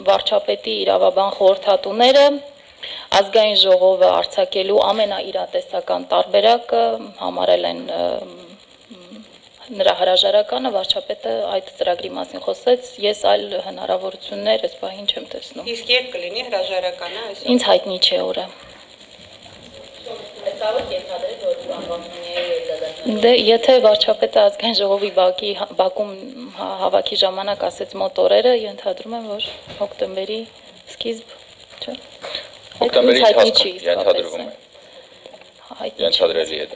վարչապետի իրավաբան խորհրդատուները ազգային ժողովը արձակելու ամենաիրատեսական տարբերակը համարել են նրա հրաժարականը, վարչապետը այդ ծրագրի մասին խոսեց, ես այլ հնարավորություններ այս պահին չեմ տեսնում։ Իսկ երբ կլինի հրաժարականը այսօր։ Ինձ հայտնի չէ օրը։ Դե եթե վարչապետը ազգային ժողովի բակում հավաքի ժամանակ ասեց մոտ օրերը, ենթադրում եմ, որ հոկտեմբերի սկիզբ, չէ։ Հոկտեմբերի ընթացքում ենթադրվում է։ Ենթադրելի է։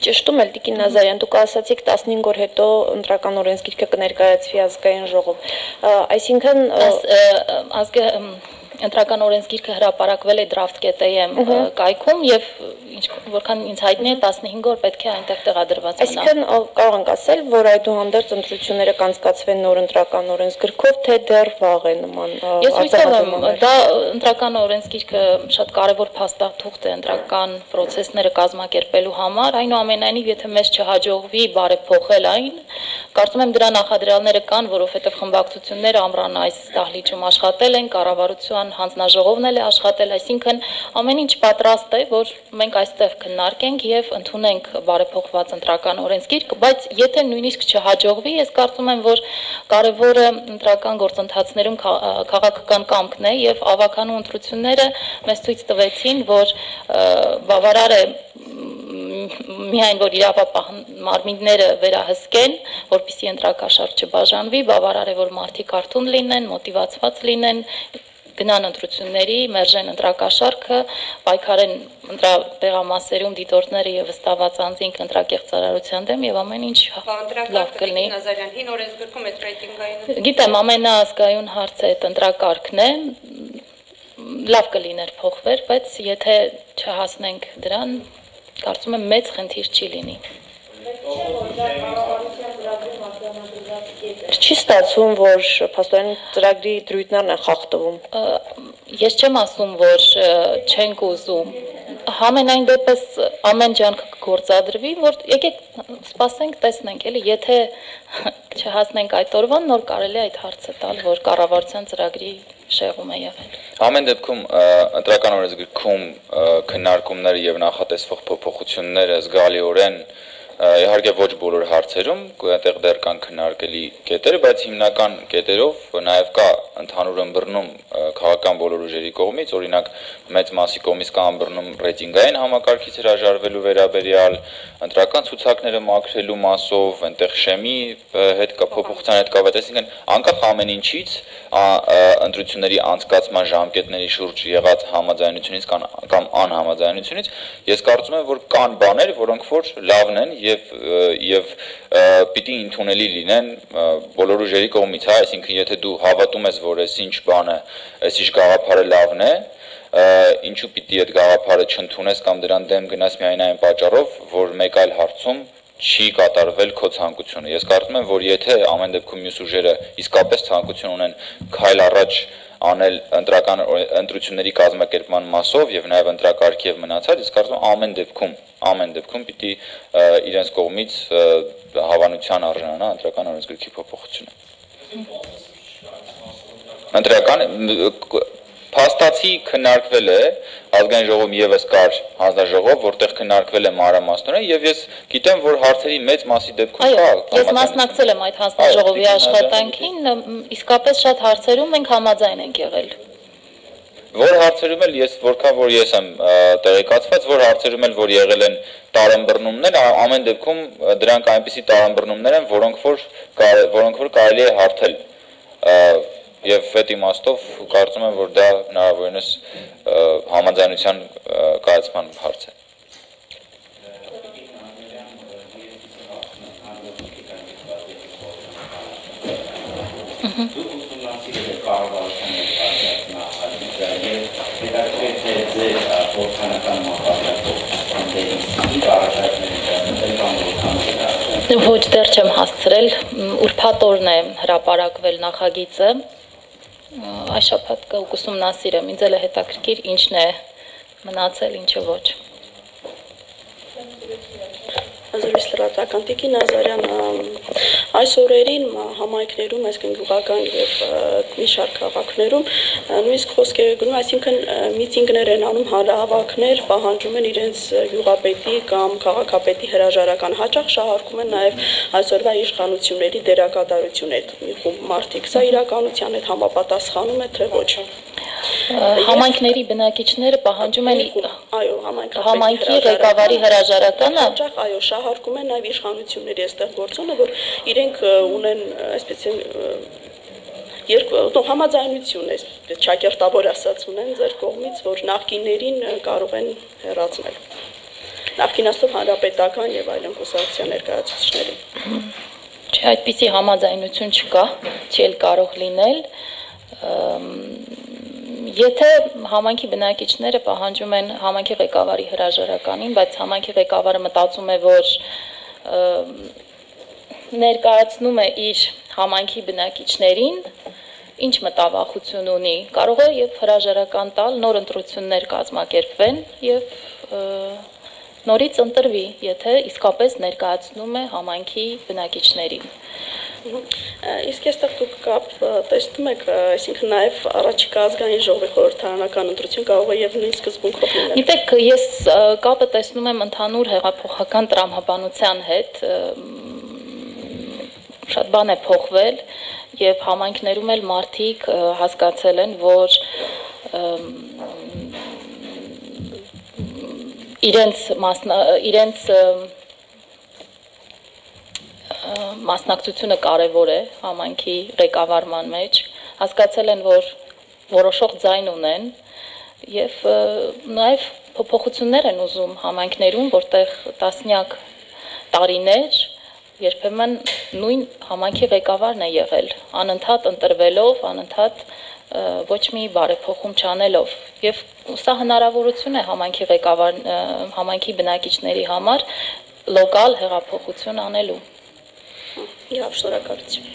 Ճշտում էլ Տիկին Նազարյան, դուք ասացիք 15 օր հետո ընտրական օրենսգիրքը կներկայացվի ազգային ժողով։ Այսինքն ընտրական օրենսգիրքը հրապարակվել է draft.am կայքում եւ որքան ինձ հայտնի է 15 օր պետք է այնտեղ տեղադրված մնա։ Այսինքն կարող ենք ասել, որ այդուհանդերձ ընտրությունները կանցկացվեն նոր ընտրական օրենսգրքով, թե դեռ վաղ է նման Ես հույսով եմ, դա ընտրական օրենսգիրքը շատ կարևոր փաստաթուղթ է ընտրական process-ները կազմակերպելու համար, այնուամենայնիվ եթե մեզ չհաջողվի բարեփոխել այն, կարծում եմ դրա նախադրյալները կան, որովհետեւ խմբակցությունները ամռան այս դահլիճում աշխատել են, կառավարության հանձնաժողովն էլ է աշխատել, այսինքն ամեն ինչ պատրաստ է, որ մենք այստեղ քննարկենք եւ ընդունենք բարեփոխված ընտրական օրենսգիրք, բայց եթե նույնիսկ չհաջողվի, ես կարծում եմ, որ կարևորը ընտրական գործընթացներում քաղաքական կամքն է եւ ավականու ընտրությունները մեզ ցույց տվեցին, որ բավարար է միայն որ իրավապահ մարմինները վերահսկեն, որպեսզի ընտրակաշառք չբաժանվի, բավարար է որ մարդիկ արթուն լինեն, մոտիվացված լինեն, գնան ընտրությունների, մերժեն ընտրակաշառքը, պայքարեն ընտրատեղամասերում դիտորդները եւ վստահված անձինք ընտրակեղծարարության դեմ եւ ամեն ինչ լավ կլինի։ Հին օրենսգրքում այդ ռեյտինգային։ Գիտեմ, ամենազգայուն հարցը այդ ընտրակարգն է։ Լավ կլիներ փոխվեր, բայց եթե չհասնենք դրան, կարծում եմ մեծ խնդիր չի լինի։ Չի ստացվում, որ փաստորեն ծրագրի դրույթներն են խախտվում։ Ես չեմ ասում, որ չենք ուզում։ Համենայն դեպս ամեն ջանք կգործադրվի, որ եկեք սպասենք, տեսնենք, էլի, եթե չհասնենք այդ օրվան, նոր կարելի է այդ հարցը տալ, որ կառավարության ծրագրի շեղում է եղել։ Ամեն դեպքում ընտրական օրենսգրքում քննարկումները եւ նախատեսվող փոփոխությունները զգալիորեն իհարկե ոչ բոլոր հարցերում, այդտեղ դեռ կան քննարկելի կետեր, բայց հիմնական կետերով նաև կա ընդհանուր ըմբռնում քաղաքական բոլոր ուժերի կողմից, օրինակ մեծ մասի կողմից կա ըմբռնում ռեյտինգային համակարգից հրաժարվելու վերաբերյալ, ընտրական ցուցակները մաքրելու մասով, այնտեղ շեմի հետ փոփոխության հետ կապված, այսինքն անկախ ամեն ինչից, ընտրությունների անցկացման ժամկետների շուրջ եղած համաձայնությունից կամ անհամաձայնությունից, ես կարծում եմ, որ կան բաներ, որոնք որ լավն են եւ պիտի ընդունելի լինեն բոլոր ուժերի կողմից, հա, այսինքն եթե դու հավատում ես, որ այսինչ բանը, այսինչ գաղափարը լավն է, ինչու պիտի այդ գաղափարը չընդունես կամ դրան դեմ գնաս միայն այն պատճառով, որ մեկ այլ հարցում չի կատարվել քո ցանկությունը։ Ես կարծում եմ, որ եթե ամեն դեպքում մյուս ուժերը իսկապես ցանկություն ունեն քայլ առաջ անել ընտրությունների կազմակերպման մասով եւ նաեւ ընտրակարգի եւ մնացած, ես կարծում եմ ամեն դեպքում պիտի իրենց կողմից հավանության արժանանա ընտրական օրենսգրքի փոփոխությունը։ Ընտրական փաստացի քննարկվել է ազգային ժողովում եւս կար հանձնաժողով, որտեղ քննարկվել է մանրամասնորեն եւ ես գիտեմ, որ հարցերի մեծ մասի դեպքում կա։ Ես մասնակցել եմ այդ հանձնաժողովի աշխատանքին, իսկապես շատ հարցերում մենք համաձայն ենք եղել։ Որ հարցերում էլ ես որքան որ ես եմ տեղեկացված, որ հարցերում էլ որ եղել են տարըմբռնումներ, ամեն դեպքում դրանք այնպիսի տարըմբռնումներ են, որոնք որ կարելի է հարթել։ Եվ այդ իմաստով կարծում եմ, որ դա հնարավորինս համաձայնության կայացման հարց է։ Ոչ դեռ չեմ հասցրել, ուրբաթ օրն է հրապարակվել նախագիծը, այս շաբաթ կուսումնասիրեմ, ինձ էլ է հետաքրքիր ինչն է մնացել, ինչը ոչ։ Զրույց լրատվական Տիկին Նազարյան, այս օրերին համայնքներում, այսինքն գյուղական եւ մի շարք քաղաքներում նույնիսկ խոսք է գնում, այսինքն միտինգներ են անում, հանրահավաքներ, պահանջում են իրենց գյուղապետի կամ քաղաքապետի հրաժարական, հաճախ շահարկում են նաեւ այսօրվա իշխանությունների դերակատարություն այդ մի խումբ մարդիկ, սա իրականության հետ համապատասխանում է թե ոչ։ Համայնքների բնակիչները պահանջում են այո, համայնքի ղեկավարի հրաժարականը, հաճախ այո, շահարկում են նաև իշխանությունների այստեղ գործոնը, որ իրենք ունեն այսպես համաձայնություն, այսպես ճակերտավոր ասած ունեն ձեր կողմից, որ նախկիններին կարող են հեռացնել։ Նախկին աստով հանրապետական եւ այլն կուսակցության ներկայացուցիչների։ Չէ, այդպիսի համաձայնություն չկա, չի էլ կարող լինել։ Եթե համայնքի բնակիչները պահանջում են համայնքի ղեկավարի հրաժարականին, բայց համայնքի ղեկավարը մտածում է, որ ներկայացնում է իր համայնքի բնակիչներին, ինչ մտավախություն ունի, կարող է եւ հրաժարական տալ, նոր ընտրություններ կազմակերպվեն եւ նորից ընտրվի, եթե իսկապես ներկայացնում է համայնքի բնակիչներին։ Իսկ այստեղ դուք կապ տեսնում եք, այսինքն նաև առաջիկա ազգային ժողովի խորհրդարանական ընտրություն կարող է եւ նույն սկզբունքով լինել։ Գիտեք, ես կապը տեսնում եմ ընդհանուր հեղափոխական տրամաբանության հետ, շատ բան է փոխվել եւ համայնքներում էլ մարդիկ հասկացել են, որ իրենց մասնակցությունը կարևոր է համայնքի ղեկավարման մեջ, հասկացել են, որ որոշող ձայն ունեն եւ նաեւ փոփոխություններ են ուզում համայնքներում, որտեղ տասնյակ տարիներ երբեմն նույն համայնքի ղեկավարն է եղել, անընդհատ ընտրվելով, անընդհատ ոչ մի բարեփոխում չանելով եւ սա հնարավորություն է համայնքի բնակիչների համար լոկալ հեղափոխություն անելու։ Լավ, շնորհակալություն։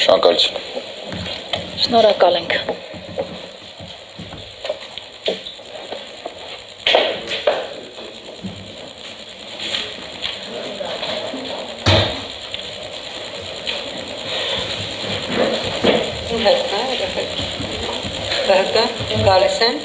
Շնորհակալություն։ Շնորհակալ ենք։ Գալիս եմ։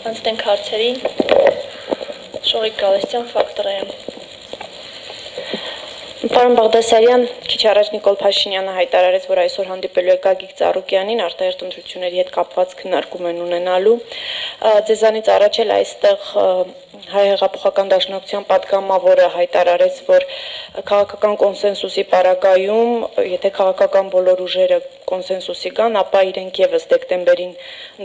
Անցնենք հարցերին։ Շողիկ Գալստյան, Ֆակտորայում։ Պարոն Բաղդասարյան, քիչ առաջ Նիկոլ Փաշինյանը հայտարարեց, որ այսօր հանդիպելու է Գագիկ Ծառուկյանին, արտահերթ ընտրությունների հետ կապված քննարկում են ունենալու։ Ձեզանից առաջ էլ այստեղ Հայ հեղափոխական դաշնակցության պատգամավորը հայտարարեց, որ քաղաքական կոնսենսուսի պարագայում, եթե քաղաքական բոլոր ուժերը կոնսենսուսի կան, ապա իրենք եւս դեկտեմբերին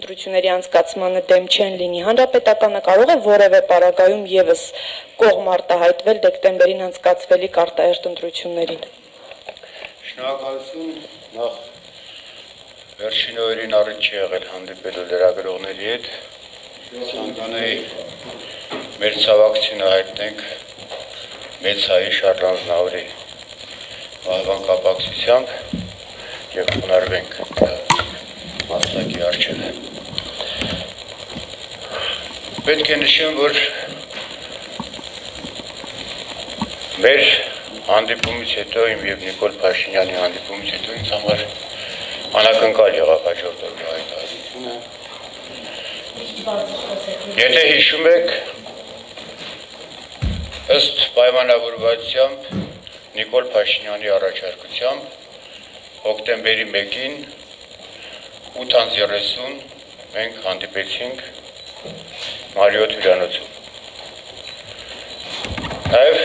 ընտրությունների անցկացմանը դեմ չեն լինի։ Հանրապետականը կարող է որևէ պարագայում եւս կողմ արտահայտվել դեկտեմբերին անցկացվելիք արտահերթ ընտրություններին։ Շնորհակալություն, նախ վերջին օրերին առիթ չի եղել հանդիպելու լրագրողների հետ։ Ցանկանայի մեր ցավակցությունը հայտնենք մեծ հայի Շարլանզնավրի մահվան կապակցությամբ եւ խոնարհվենք մասնակի առջեւ։ Պետք է նշեմ, որ մեր հանդիպումից հետո իմ եւ Նիկոլ Փաշինյանի հանդիպումից հետո ինձ համար անակնկալ եղավ հաջորդ օրվա հայտարարությունը։ Եթե հիշում եք, ըստ պայմանավորվածությամբ Նիկոլ Փաշինյանի առաջարկությամբ հոկտեմբերի 1-ին 8:30 մենք հանդիպեցինք Մարիոթ հյուրանոցում։ Նաև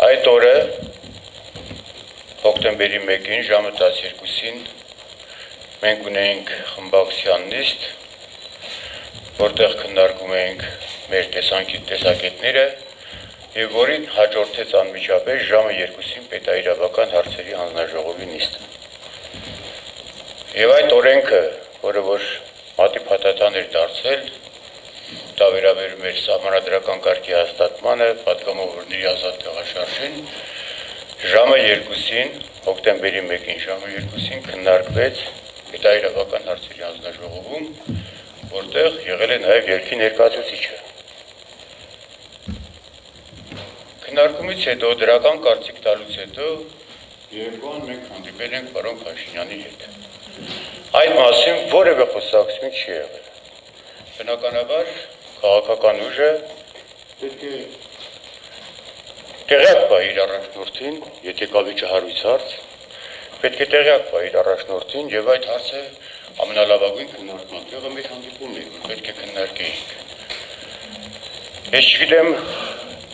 այդ օրը հոկտեմբերի 1-ին ժամը 12-ին մենք ունեինք խմբակցության նիստ, որտեղ քննարկում էինք մեր տեսակետները եւ որին հաջորդեց անմիջապես ժամը 2-ին պետաիրավական հարցերի հանձնաժողովի նիստը։ Եվ այդ օրենքը, որը որ մատի փաթաթան էր դարձել, դա վերաբերում էր սահմանադրական կարգի հաստատմանը, պատգամավորների ազատ տեղաշարժին, ժամը 2-ին, հոկտեմբերի 1-ին ժամը 2-ին քննարկվեց պետաիրավական հարցերի հանձնաժողովում, որտեղ եղել է նաև երկի ներկայացուցիչը։ Քննարկումից հետո, դրական կարծիք տալուց հետո, երկուան մենք հանդիպել ենք պարոն Փաշինյանի հետ։ Այդ մասին որևէ խոսակցություն չի եղել։ Բնականաբար, քաղաքական ուժը պետք է տեղյակ պահի իր առաջնորդին, եթե կավիճը հարույց հարց, պետք է տեղյակ պահի իր առաջնորդին եւ այդ հարցը ամենալավագույն քննարկման տեղը մեր հանդիպումն է, որ պետք է քննարկեինք։ Ես չգիտեմ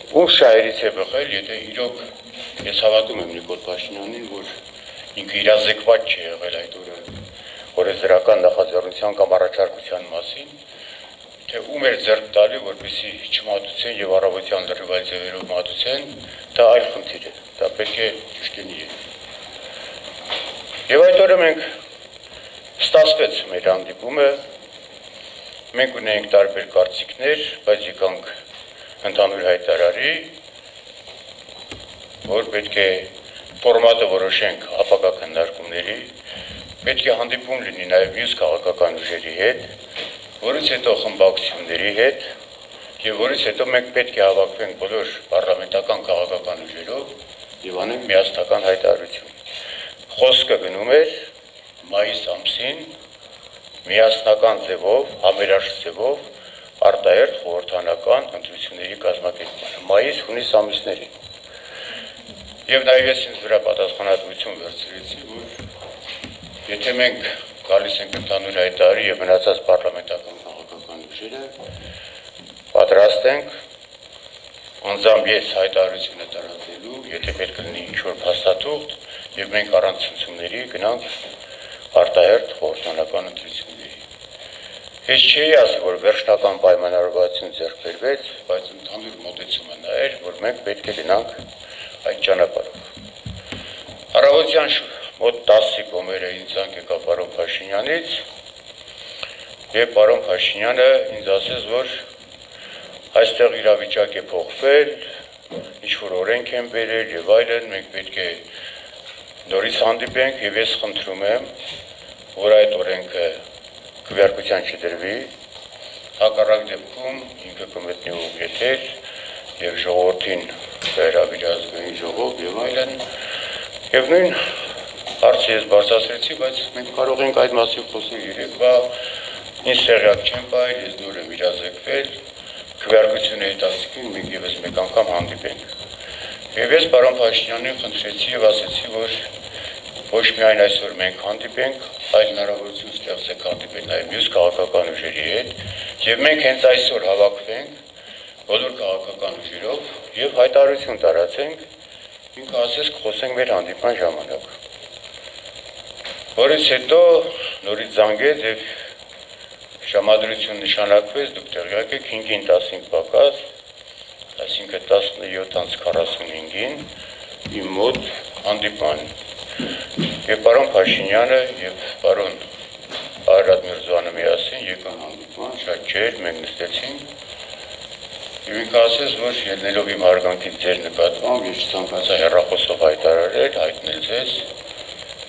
ում շահերից է բխել, եթե իրոք ես հավատում եմ Նիկոլ Փաշինյանին, որ ինքը իրազեկված չի եղել այդ օրը օրենսդրական նախաձեռնության կամ առաջարկության մասին, թե ում էր ձեռք տալի, որպեսզի չմատուցեն եւ առավոտյան լրիվ ձևերով մատուցեն, դա այլ խնդիր է, դա պետք է ճիշտ լինի։ Եվ այդ օրը մենք ստացվեց մեր հանդիպումը, մենք ունեինք տարբեր կարծիքներ, բայց եկանք ընդհանուր հայտարարի, որ պետք է ֆորմատը որոշենք ապագա քննարկումների, պետք է հանդիպում լինի նաև մյուս քաղաքական ուժերի հետ, որից հետո խմբակցությունների հետ, եւ որից հետո մենք պետք է հավաքվենք բոլոր պարլամենտական քաղաքական ուժերով եւ անենք միասնական հայտարարություն։ Խոսքը գնում էր մայիս ամսին միասնական ձևով, համերաշխ ձևով արտահերթ խորհրդանական ընտրությունների կազմակերպմանը մայիս-հունիս ամիսներին։ Եվ նաև ես ինձ վրա պատասխանատվություն վերցրեցի, որ եթե մենք գալիս ենք ընդհանուր հայտարարի եւ մնացած պարլամենտական քաղաքական ուժերը պատրաստ ենք անձամբ ես հայտարարությունը տարածելու, եթե պետք լինի ինչ-որ փաստաթուղթ եւ մենք առանց ցնցումների գնանք արտահերթ խորհրդանական ընտրությունների։ Ես չէի ասի, որ վերջնական պայմանավորվածություն ձեռք բերվեց, բայց ընդհանուր մոտեցումը նա էր, որ մենք պետք է գնանք այդ ճանապարհով։ Առավոտյան մոտ 10-ի կողմերը ինձ զանգ եկավ պարոն Փաշինյանից, եւ պարոն Փաշինյանը ինձ ասեց, որ այստեղ իրավիճակ է փոխվել, ինչ-որ օրենք են բերել եւ այլն, մենք պետք է նորից հանդիպենք եւ ես խնդրում եմ, որ այդ օրենքը քվեարկության չդրվի, հակառակ դեպքում ինքը կմտնի ուղղաթեր եւ ժողովրդին կհրավիրի ազգային ժողով եւ այլն։ Եվ նույն հարցը ես բարձրացրեցի, բայց մենք կարող ենք այդ մասին խոսել երեկվա Ինձ սեղյակ չեմ պահել, ես նոր եմ իրազեկվել, քվեարկությունը հետազոտում մենք ևս մեկ անգամ հանդիպենք։ Եվ ես պարոն Փաշինյանին խնդրեցի եւ ասեցի, որ ոչ միայն այսօր մենք հանդիպենք, այլ հնարավորություն ստեղծեք հանդիպել նաեւ մյուս քաղաքական ուժերի հետ, եւ մենք հենց այսօր հավաքվենք բոլոր քաղաքական ուժերով եւ հայտարարություն տարածենք, ինքը ասես կխոսենք մեր հանդիպման ժամանակ։ Որից հետո նորից զանգեց եւ ժամադրություն նշանակվեց, դուք տեղյակ եք 5-ին 15 պակաս, այսինքն 17:45-ին իմ մոտ հանդիպման։ Եվ պարոն Փաշինյանը եւ պարոն Արարատ Միրզոյանը միասին եկան հանդիպման, շատ ջեր, մենք նստեցինք։ Եվ ինքը ասեց, որ ելնելով իմ հարգանքից ձեր նկատմամբ, ես ցանկացա հեռախոսով հայտարարել, հայտնել ձեզ,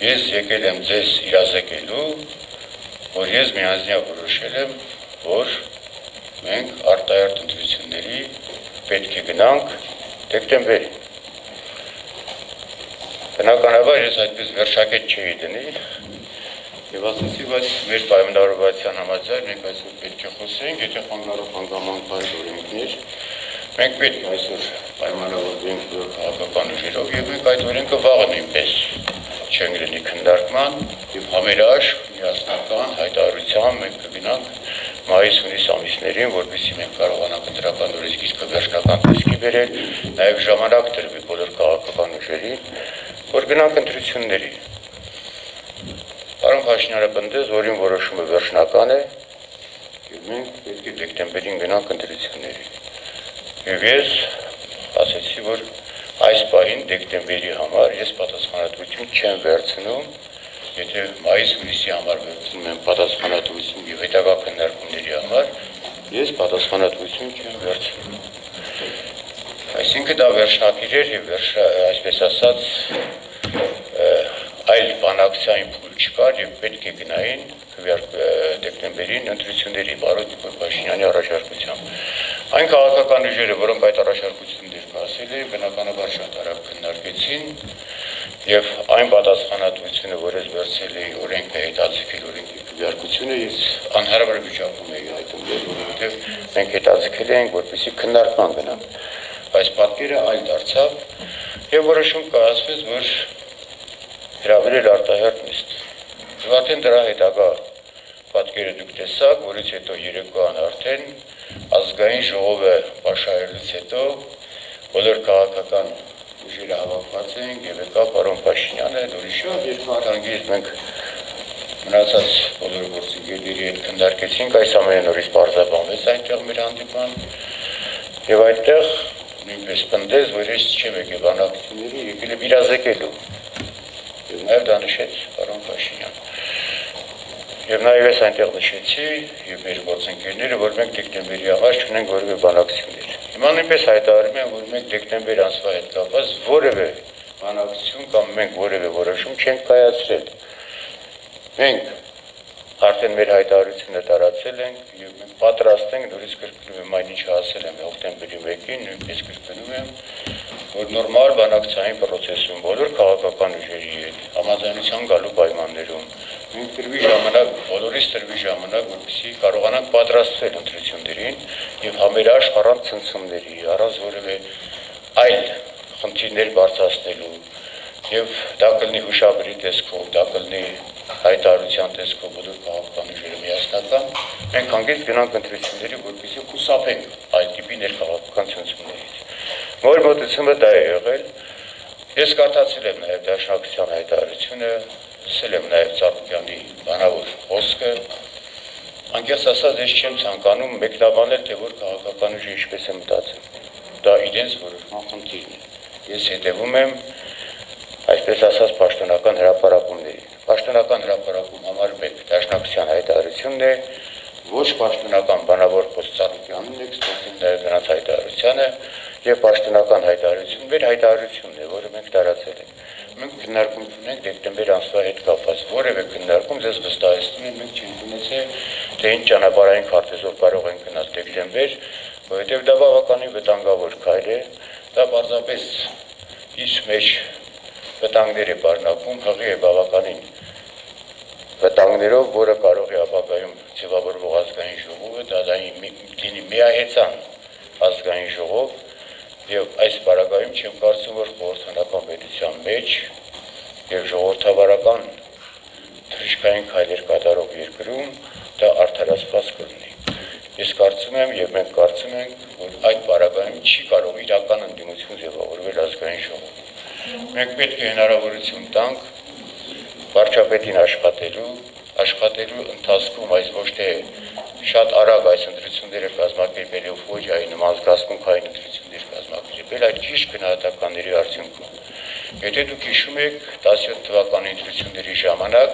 ես եկել եմ ձեզ իրազեկելու, որ ես միանձնյա որոշել եմ, որ մենք արտահերթ ընտրությունների պետք է գնանք դեկտեմբերին։ Բնականաբար ես այդպես վերջակետ չէի դնի եւ ասացի, բայց մեր պայմանավորվածության համաձայն մենք այսօր պետք է խոսենք, եթե հանգամանք այդ օրենքներ, մենք պետք է այսօր պայմանավորվենք քաղաքական ուժերով եւ մենք այդ օրենքը վաղը նույնպես չենք լինի քննարկման եւ համերաշխ միասնական հայտարարությամբ մենք կգնանք մայիս-հունիս ամիսներին, որպեսզի մենք կարողանանք ընտրական օրենսգիրքը վերջնական տեսքի բերել, նաեւ ժամանակ տրվի բոլոր քաղաքական ուժերին, որ գնանք ընտրությունների։ Պարոն Փաշինյանը պնդեց, որ իմ որոշումը վերջնական է եւ մենք պետք է դեկտեմբերին գնանք ընտրությունների։ Եվ ես ասեցի, որ այս պահին դեկտեմբերի համար ես պատասխանատվություն չեմ վերցնում, եթե մայիս-հունիսի համար վերցնում եմ պատասխանատվություն եւ հետագա քննարկումների համար, ես պատասխանատվություն չեմ վերցնում։ Այսինքն դա վերջնագիր էր եւ այսպես ասած այլ բանակցային փուլ չկար եւ պետք է գնային դեկտեմբերին ընտրությունների պարոն Փաշինյանի առաջարկությամբ։ Այն քաղաքական ուժերը, որոնք այդ առաջարկություններն ասել էին, բնականաբար շատ արագ քննարկեցին եւ այն պատասխանատվությունը, որ ես վերցրել էի օրենքը հետաձգել օրենքի քվեարկությունը, ես անհրաժեշտ վիճակում էի հայտնել, որովհետեւ մենք հետաձգել էինք, որպեսզի քննարկման գնանք։ Բայց պատկերը այլ դարձավ եւ որոշում կայացվեց, որ հրավիրել արտահերթ նիստ։ Եվ արդեն դրա հետագա պատկերը դուք տեսաք, որից հետո երեկոյան արդեն ազգային ժողովը պաշարելուց հետո բոլոր քաղաքական ուժերը հավաքված էին եւ եկա պարոն Փաշինյանը, նորիշով երկու հանգիստ մենք մնացած բոլոր գործընկերների հետ քննարկեցինք, այս ամենը նորից բարձրաբանվեց այնտեղ մեր հանդիպման եւ այդտեղ նույնպես պնդեց, որ ես չեմ եկել բանակցությունների, եկել եմ իրազեկելու։ Եվ նաև դա նշեց պարոն Փաշինյանը։ Եվ նաև ես այնտեղ նշեցի եւ մեր գործընկերները, որ մենք դեկտեմբերի համար չունենք որևէ բանակցություններ։ Հիմա նույնպես հայտարարում եմ, որ մենք դեկտեմբեր ամսվա հետ կապված որևէ բանակցություն կամ մենք որևէ որոշում չենք կայացրել։ Մենք արդեն մեր հայտարարությունը տարածել ենք եւ մենք պատրաստ ենք նորից կրկնում եմ այն ինչը ասել եմ հոկտեմբերի 1-ին, նույնպես կրկնում եմ, որ նորմալ բանակցային process-ում բոլոր քաղաքական ուժերի հետ համաձայնության գալու պայմաններում մենք տրվի ժամանակ, բոլորիս տրվի ժամանակ, որպեսզի կարողանանք պատրաստվել ընտրություններին եւ համերաշխ առանց ցնցումների, առանց որևէ այլ խնդիրներ բարձրացնելու եւ դա կլինի հուշագրի տեսքով, դա կլինի հայտարարության տեսքով բոլոր քաղաքական ուժերը միասնական, մենք հանգիստ գնանք ընտրությունների, որպեսզի խուսափենք այդ տիպի ներքաղաքական ցնցումներից։ Որ մոտեցումը դա է եղել, ես կարդացել եմ նաև դաշնակցության հայտարարությունը, լսել եմ նաև Ծառուկյանի բանավոր խոսքը, անկեղծ ասած ես չեմ ցանկանում մեկնաբանել, թե որ քաղաքական ուժը ինչպես է մտածում, դա իրենց որոշման խնդիրն է, ես հետևում եմ այսպես ասած պաշտոնական հրապարակումներին, պաշտոնական հրապարակում համար 1 դաշնակցության հայտարարությունն է, ոչ պաշտոնական բանավոր Ծառուկյանն է, ստացել նաև նրանց հայտարարությանը եւ պաշտոնական հայտարարություն, մեր հայտարարությունն է, որը մենք տարածել ենք։ Մենք քննարկում ունենք դեկտեմբեր ամսվա հետ կապված, որևէ քննարկում ձեզ վստահեցնում եմ, մենք չենք ունեցել, թե ինչ ճանապարհային քարտեզով կարող ենք գնալ դեկտեմբեր, որովհետեւ դա բավականին վտանգավոր քայլ է, դա պարզապես իր մեջ վտանգներ է բառնակում, հղի է բավականին վտանգներով, որը կարող է ապագայում ձևավորվող ազգային ժողովը դա լինի միահեծան ազգային ժողով եւ այս բարակայում չեմ կարծում որ խորհրդանական պետության մեջ եւ ժողովրդավարական թրիչքային քայլեր կատարող երկրում դա արդարացված կլինի։ Ես կարծում եմ եւ մենք կարծում ենք որ այդ բարակայում չի կարող իրական ընդդիմություն ձևավորվել ազգային ժողովում։ Մենք պետք է հնարավորություն տանք վարչապետին աշխատելու ընթացքում այս ոչ թե շատ արագ այս ընտրությունները կազմակերպել եւ ոչ այ նման զգացմունքային ընտրություններ կազմակերպել, այդ ճիշտ գնահատականների արդյունքում։ Եթե դուք հիշում եք 17 թվականի ընտրությունների ժամանակ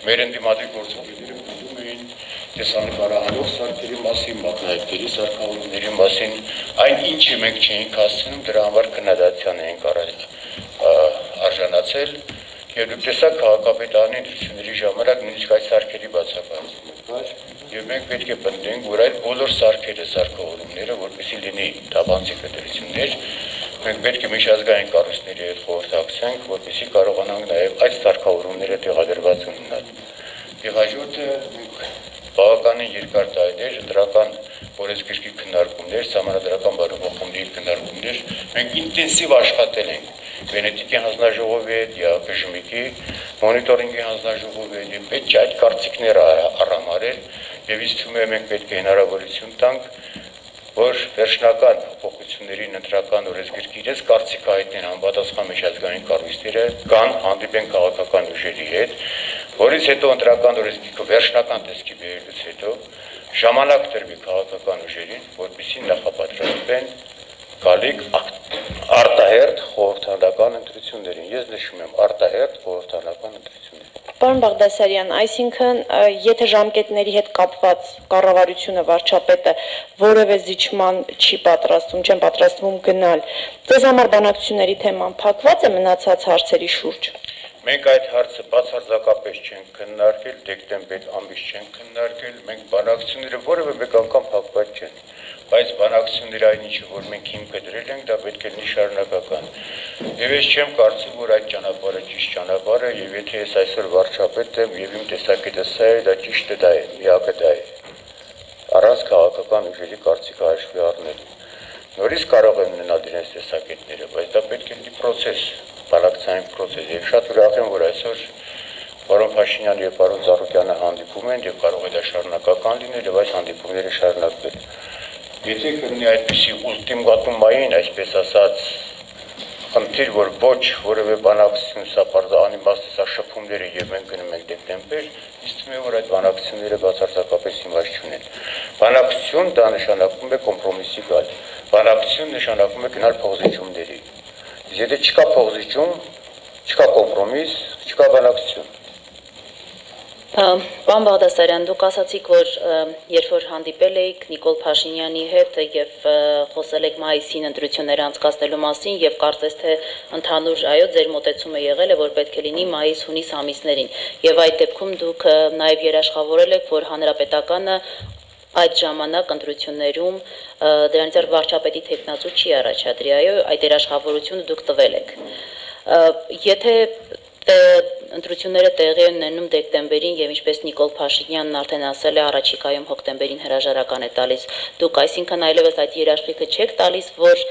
մեր ընդդիմադիր գործողությունները խոսում էին տեսանկարահանող սարքերի մասին, մատնահետքերի սարքավորումների մասին, այն ինչը մենք չէինք հասցնում, դրա համար քննադատության էինք արժանացել եւ դուք տեսաք քաղաքապետարանի ընտրությունների ժամանակ նույնիսկ այս սարքերի բացակայությունը կար եւ մենք պետք է պնդենք, որ այդ բոլոր սարքերը սարքավորումները, որպեսզի լինի թափանցիկ ընտրություններ, մենք պետք է միջազգային կառույցների հետ խորհրդակցենք, որպեսզի կարողանանք նաեւ այդ սարքավորումները տեղադրված ունենալ։ Եվ հաջորդը մենք բավականին երկար տարիներ դրական օրենսգրքի քննարկումներ, համանդրական բարեփոխումների քննարկումներ, մենք ինտենսիվ աշխատել ենք Վենետիկի հանձնաժողովի հետ, ԱԺ-ի մոնիտորինգի հանձնաժողովի հետ, եւ պետք է այդ կարծիքները առամարել եւ ինձ թվում է մենք պետք է հնարավորություն տանք, որ վերջնական փոփոխություններին ընտրական օրենսգրքի իրենց կարծիքը հայտնեն համապատասխան միջազգային կառույցները կան հանդիպեն քաղաքական ուժերի հետ, որից հետո ընտրական օրենսգիրքը վերջնական տեսքի բերելուց հետո ժամանակ տրվի քաղաքական ուժերին, որպեսզի նախապատրաստվեն գալիք արտահերթ խորհրդանական ընտրություններին։ Ես նշում եմ արտահերթ խորհրդանական ընտրություններ։ Պարոն Բաղդասարյան, այսինքն եթե ժամկետների հետ կապված կառավարությունը վարչապետը որևէ զիջման չի պատրաստվում, չեն պատրաստվում գնալ, ձեզ համար բանակցությունների թեման փակված է մնացած հարցերի շուրջ։ Մենք այդ հարցը բացարձակապես չենք քննարկել, դեկտեմբեր ամիս չենք քննարկել, մենք բանակցությունները որևէ մեկ անգամ փակված չեն, բայց բանակցությունները այն ինչը որ մենք հիմքը դրել ենք, դա պետք է լինի շարունակական։ Եվ ես չեմ կարծում, որ այդ ճանապարհը ճիշտ ճանապարհ է, եւ եթե ես այսօր վարչապետ եմ եւ իմ տեսակետը սա է, դա ճիշտը դա է, միակը դա է։ Առանց քաղաքական ուժերի կարծիքը հաշվի առնելու։ Նորից կարող են ունենալ իրենց տեսակետները, բայց դա պետք է լինի process, բանակցային process։ Եվ շատ ուրախ եմ, որ այսօր պարոն Փաշինյանը եւ պարոն Ծառուկյանը հանդիպում են եւ կարող է դա շարունակական լինել եւ այս հանդիպումները շարունակվել։ Եթե կլինի այդպիսի ուլտիմատումային, այսպես ասած, խնդիր, որ ոչ որևէ բանակցություն սա անիմաստ սա շփումները եւ մենք գնում ենք դեկտեմբեր, ինձ թվում է, որ այդ բանակցությունները բացարձակապես իմաստ չունեն։ Բանակցություն դա նշանակում է կոմպրոմիսի գալ։ Բանակցություն նշանակում է գնալ փոխզիջումների։ Եթե չկա փոխզիջում, չկա կոմպրոմիս, չկա բանակցություն։ Պարոն Բաղդասարյան, դուք ասացիք, որ երբ որ հանդիպել էիք Նիկոլ Փաշինյանի հետ եւ խոսել եք մայիսին ընտրությունները անցկացնելու մասին եւ կարծես թե ընդհանուր այո ձեր մոտեցումը եղել է, որ պետք է լինի մայիս-հունիս ամիսներին եւ այդ դեպքում դուք նաեւ երաշխավորել եք, որ հանրապետականը այդ ժամանակ ընտրություններում դրանից առ վարչապետի թեկնածու չի առաջադրի, այո, այդ երաշխավորությունը դուք տվել եք։ Եթե ընտրությունները տեղի են ունենում դեկտեմբերին եւ ինչպես Նիկոլ Փաշինյանն արդեն ասել է առաջիկայում հոկտեմբերին հրաժարական է տալիս, դուք այսինքն այլևս այդ երաշխիքը չեք տալիս, որ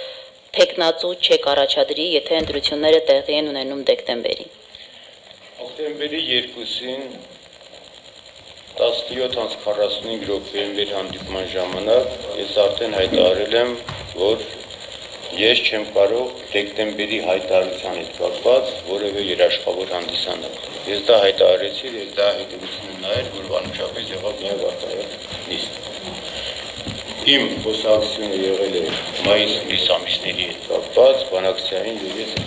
թեկնածու չեք առաջադրի, եթե ընտրությունները տեղի են ունենում դեկտեմբերին։ Հոկտեմբերի 2-ին 17:45 րոպեին մեր հանդիպման ժամանակ ես արդեն հայտարարել եմ, որ ես չեմ կարող դեկտեմբերի հայտարարության հետ կապված որևէ երաշխավոր հանդիսանալ։ Ես դա հայտարարեցի եւ դա հետևությունը նա էր, որ անմիջապես եղավ նաեւ արտահերթ նիստ։ Իմ խոսակցությունը եղել է մայիս-հունիս ամիսների հետ կապված բանակցային եւ ես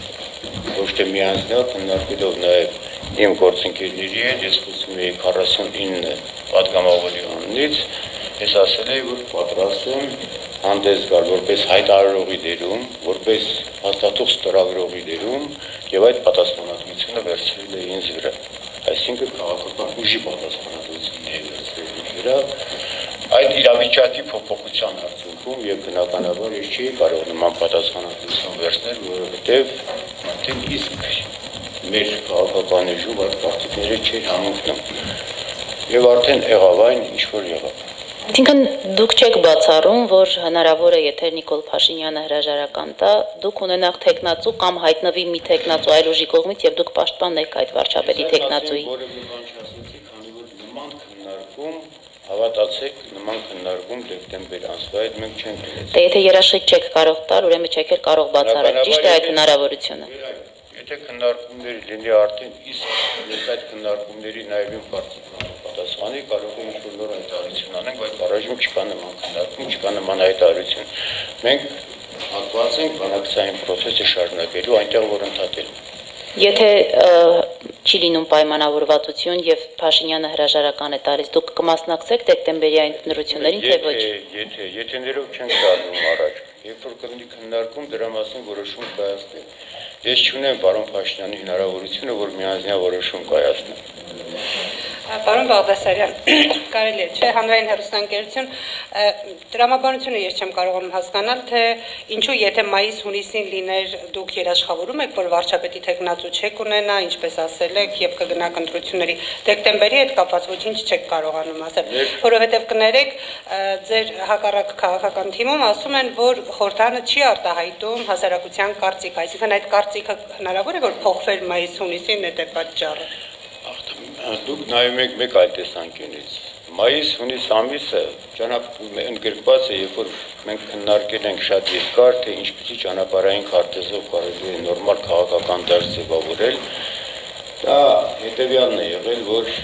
ոչ թե միանձնյալ քննարկելով նաեւ իմ գործընկերների հետ, ես խոսում էի 49 պատգամավորի անունից, ես ասել էի, որ պատրաստ եմ հանդես գալ որպես հայտարարողի դերում, որպես հաստատող ստորագրողի դերում եւ այդ պատասխանատվությունը վերցրել է ինձ վրա։ Այսինքն քաղաքական ուժի պատասխանատվությունն է վերցրել ինձ վրա։ Այդ իրավիճակի փոփոխության արդյունքում եւ բնականաբար ես չի կարող նման պատասխանատվություն վերցնել, որովհետեւ արդեն իսկ մեր քաղաքական ուժում այդ պարտիկները չէր համընկնում։ Եվ արդեն եղավ այն, ինչ որ եղավ։ Այսինքն դուք չեք բացառում, որ հնարավոր է, եթե Նիկոլ Փաշինյանը հրաժարական տա, դուք ունենաք տեխնացու կամ հայտնվի մի տեխնացու այլ ուժի կողմից եւ դուք պաշտպանեք այդ վարչապետի տեխնացուի։ Հավատացեք, նման քննարկում դեկտեմբեր ամսվա հետ մենք չենք ունեցել։ Դե եթե երաշխիք չեք կարող տալ, ուրեմն չեք էլ կարող բացառել, ճիշտ է այդ հնարավորությունը։ Եթե քննարկումների լինի արդեն իսկ ես այդ քննարկումների նաև իմ կարծիքով պատասխանի, կարող է ինչ-որ նոր հայտարարություն անենք, բայց առայժմ չկա նման քննարկում, չկա նման հայտարարություն։ Մենք հակված ենք բանակցային process-ը շարունակելու այնտեղ, որ ընդհատել։ Եթե չի լինում պայմանավորվածություն եւ Փաշինյանը հրաժարական է տալիս, դուք կմասնակցեք դեկտեմբերյան ընտրություններին, թե ոչ։ Եթե ներով չենք դառնում առաջ, երբ որ կլինի քննարկում, դրա մասին որոշում կայացնենք։ Ես չունեմ պարոն Փաշինյանի հնարավորությունը, որ միանձնյա որոշում կայացնեմ։ Պարոն Բաղդասարյան, կարելի է, չէ, հանրային հեռուստաընկերություն, տրամաբանությունը ես չեմ կարող հասկանալ, թե ինչու եթե մայիս-հունիսին լիներ դուք երաշխավորում եք, որ վարչապետի տեխնացու չեք ունենա, ինչպես ասել եք, եւ կգնաք ընտրությունների, դեկտեմբերի հետ կապված ոչինչ չեք կարողանում ասել, որովհետեւ կներեք ձեր հակառակ քաղաքական թիմում ասում են, որ խորհրդարանը չի արտահայտում հասարակության կարծիք, այսինքն այդ կարծիքը հնարավոր է որ փոխվեր մայիս-հունիսին, դա է պատճառը։ Դուք նայում եք մեկ այլ տեսանկյունից։ Մայիս-հունիս ամիսը ընդգրկված է, երբ որ մենք քննարկել ենք շատ երկար, թե ինչպիսի ճանապարհային քարտեզով կարելի է նորմալ քաղաքական դաշտ ձևավորել, դա հետևյալն է եղել, որ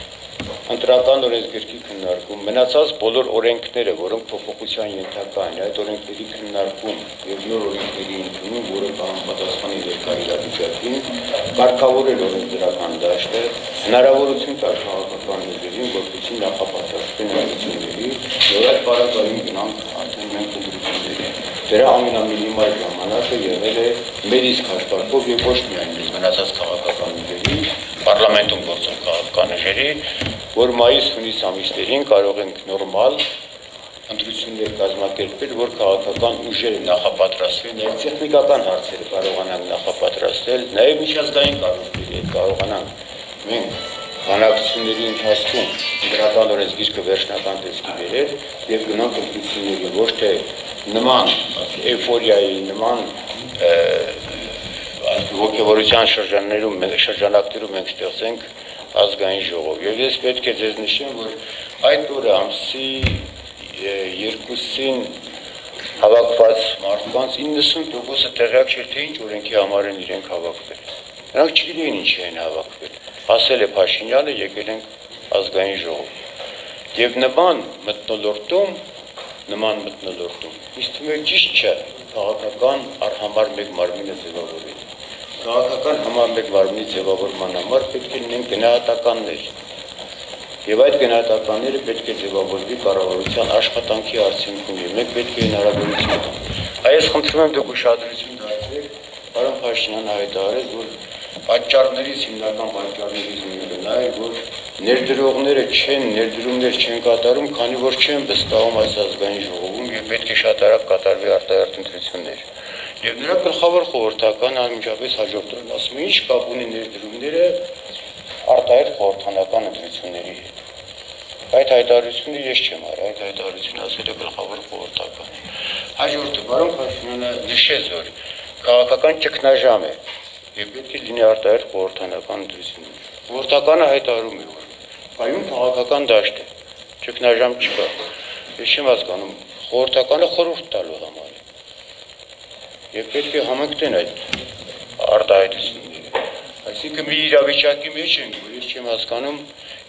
ընտրական օրենսգրքի քննարկում մնացած բոլոր օրենքները, որոնք փոփոխության ենթակա են, այդ օրենքների քննարկում եւ նոր օրենքների ընդունում, որը համապատասխանի ներկա իրավիճակին, կարգավորել օրենսդրական դաշտը, հնարավորություն տալ քաղաքական ուժերին, որպեսզի նախապատրաստեն ընտրությունների, եւ այդ պարագայում գնանք արդեն մենք ընտրությունների։ Դրա ամենամինիմալ ժամանակը եղել է մեր իսկ հաշվարկով եւ ոչ միայն մեր մնացած քաղաքական ուժերի, պարլամենտում գործող քաղաքական ուժերի, որ մայիս-հունիս ամիսներին կարող ենք նորմալ ընտրություններ կազմակերպել, որ քաղաքական ուժերը նախապատրաստվեն, եւ տեխնիկական հարցերը կարողանանք նախապատրաստել, նաեւ միջազգային կառույցների հետ կարողանանք մենք բանակցությունների ընթացքում դրական օրենսգիրքը վերջնական տեսքի բերել եւ գնանք ընտրությունների, ոչ թե նման էйֆորիայի, նման ոգևորության շրջանակներում մենք ստեղծենք ազգային ժողով։ Եվ ես պետք է ձեզ նշեմ, որ այդ օրը ամսի 2-ին հավաքված մարդկանց 90%-ը տեղյակ չէր, թե ինչ օրենքի համար են իրենք հավաքվել։ Նրանք չգիտեին ինչի են հավաքվել։ Ասել է Փաշինյանը, եկել ենք ազգային ժողով։ Եվ նման մթնոլորտում ինձ թվում է ճիշտ չէ քաղաքական համար մեկ մարմինը ձևավորել։ Քաղաքական համար մեկ մարմնի ձևավորման համար պետք է լինեն գնահատականներ։ Եվ այդ գնահատականները պետք է ձևավորվի կառավարության աշխատանքի արդյունքում եւ մենք պետք է հնարավորություն տանք։ Այս խնդրում եմ դուք ուշադրություն դարձրեք, պարոն Փաշինյանը հայտարարեց, որ պատճառներից հիմնական պատճառներից մեկը նա է, որ ներդրումներ չեն կատարում, քանի որ չեն վստահում այս ազգային ժողովում եւ պետք է շատ արագ կատարվի արտահերթ ընտրություններ։ Եվ նրա գլխավոր խորհրդական անմիջապես հաջորդ օրն ասում է, ինչ կապ ունի ներդրումները արտահերթ խորհրդանական ընտրությունների հետ։ Այդ հայտարարությունը ես չեմ արել, այդ հայտարարությունը ասել է գլխավոր խորհրդականը։ Հաջորդը պարոն Փաշինյանը նշեց, որ քաղաքական ճգնաժամ է եւ պետք է լինի արտահերթ խորհրդանական ընտրություններ։ Խորհրդականը հայտարարում է, որ կայուն քաղաքական դաշտ է, ճգնաժամ չկա։ Ես չեմ հասկանում, խորհրդականը խորհուրդ տալու համար է։ Եվ պետք է համընկնեն այդ արտահայտությունները։ Այսինքն մի իրավիճակի մեջ ենք, որ ես չեմ հասկանում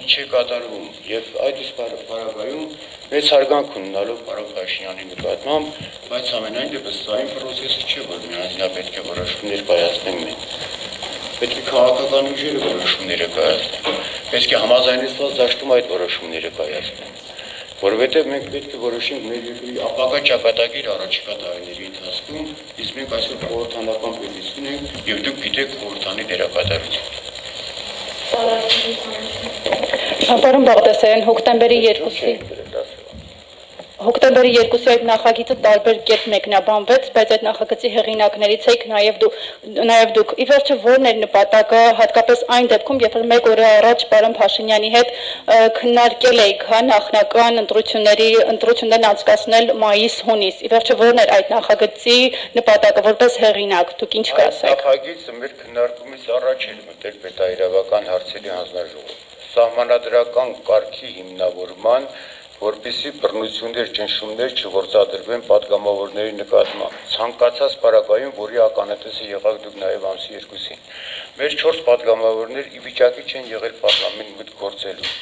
ինչ է կատարվում եւ այդ իսկ բարագայում մեծ հարգանք ունենալով պարոն Փաշինյանի նկատմամբ, բայց ամենայն դեպս սա այն process-ը չէ, որ միանձնյա պետք է որոշումներ կայացնենք մենք։ Պետք է քաղաքական ուժերը որոշումները կայացնեն։ Պետք է համաձայնեցված դաշտում այդ որոշումները կայացնեն։ Որովհետև մենք պետք է որոշենք մեր երկրի ապագա ճակատագիր առաջիկա տարիների ընթացքում, իսկ մենք այսօր խորհրդանական պետություն ենք եւ դուք գիտեք խորհրդանի դերակատարությունը։ Պարոն Բաղդասարյան, հոկտեմբերի 2-ի Հոկտեմբերի 2-ի այդ նախագիծը տարբեր կերպ մեկնաբանվեց, բայց այդ նախագծի հեղինակներից եք նաև դուք։ Ի վերջո ո՞րն էր նպատակը, հատկապես այն դեպքում, երբ որ 1 օր առաջ պարոն Փաշինյանի հետ քննարկել եք նախնական ընտրություններն անցկացնել մայիս-հունիս։ Ի վերջո ո՞րն էր այդ նախագծի նպատակը, որպես հեղինակ, դուք ինչ կասեք։ Այդ նախագիծը մեր քննարկումից առաջ էր մտել պետահրավական հարցերի հանձնաժողով։ Սահմանադրական կարգի հիմնավորման որպեսզի բռնություններ, ճնշումներ չգործադրվեն պատգամավորների նկատմամբ։ Ցանկացած պարագայում, որի ականատեսը եղաք դուք նաև ամսի 2-ին։ Մեր 4 պատգամավորներ ի վիճակի չեն եղել պարլամենտ մուտք գործելու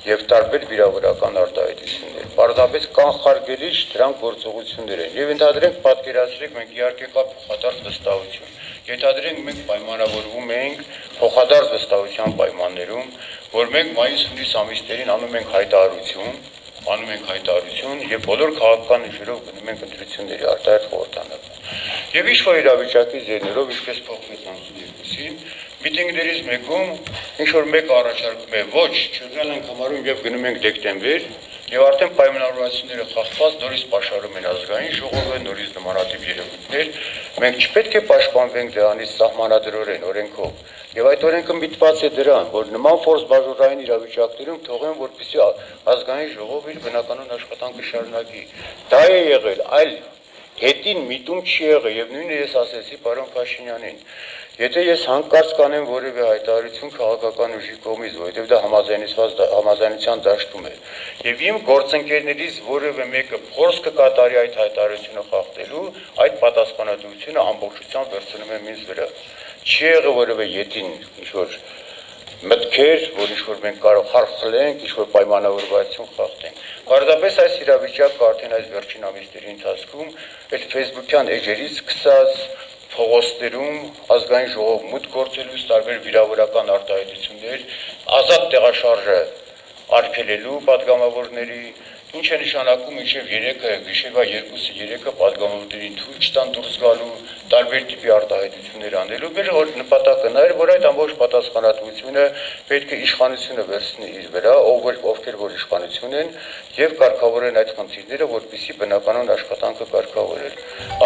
եւ տարբեր վիրավորական արտահայտություններ։ Պարզապես կանխարգելիչ դրանք գործողություններ են։ Եվ ընդհանրենք պատկերացրեք, մենք իհարկե կա փոխադարձ վստահություն։ Ենթադրենք մենք պայմանավորվում ենք փոխադարձ վստահության պայմաններում, որ մենք մայիս-հունիս ամիսներին անում ենք հայտարարություն եւ բոլոր քաղաքական ուժերով գնում ենք ընտրությունների արտահայտ խորհրդանավ։ Եվ ինչ-որ իրավիճակի ձեռներով, ինչպես փոխվեց ամսի 2-ին, միտինգներից մեկում ինչ-որ մեկը առաջարկում է ոչ, չգալ ենք համարում եւ գնում ենք դեկտեմբեր, եւ արդեն պայմանավորվածությունները խախտված նորից պաշարում են ազգային ժողովը, նորից նմանատիպ երևույթներ, մենք չպետք է պաշտպանվենք դրանից սահմանադրորեն օրենքով։ Եվ այդ օրենքը միտված է դրան, որ նման ֆորս-բաժորային իրավիճակներում թողեն, որպեսզի ազգային ժողովը իր բնականon աշխատանքը շարունակի։ Դա է եղել, այլ հետին միտում չի եղել, եւ նույնը ես ասեցի պարոն Փաշինյանին։ Եթե ես հանկարծ կանեմ որևէ հայտարարություն քաղաքական ուժի կողմից, որովհետև դա համաձայնության դաշտում է, եւ իմ գործընկերներից որևէ մեկը փորձ կկատարի այդ հայտարարությունը խախտելու, այդ պատասխանատվությունը ամբողջությամբ վերցնում եմ ինձ վրա։ Չի եղել որևէ ետին ինչ-որ մտքեր, որ ինչ-որ մենք կարող խարխլենք, ինչ-որ պայմանավորվածություն խախտենք։ Պարզապես այս իրավիճակը արդեն այս վերջին ամիսների ընթացքում այդ Facebook-յան էջերից սկսած փողոցներում ազգային ժողով մուտք գործելուց տարբեր վիրավորական արտահայտություններ, ազատ տեղաշարժը արգելելու պատգամավորների, ինչ է նշանակում մինչև 3-ը, գիշերվա 2-3-ը պատգամավորներին թույլ չտան դուրս գալու, տարբեր տիպի արտահայտություններ անելու, մեր նպատակը նա էր, որ այդ ամբողջ պատասխանատվությունը պետք է իշխանությունը վերցնի իր վրա, ովքեր որ իշխանություն են, եւ կարգավորեն այդ խնդիրները, որպեսզի բնականon աշխատանքը կարգավորել։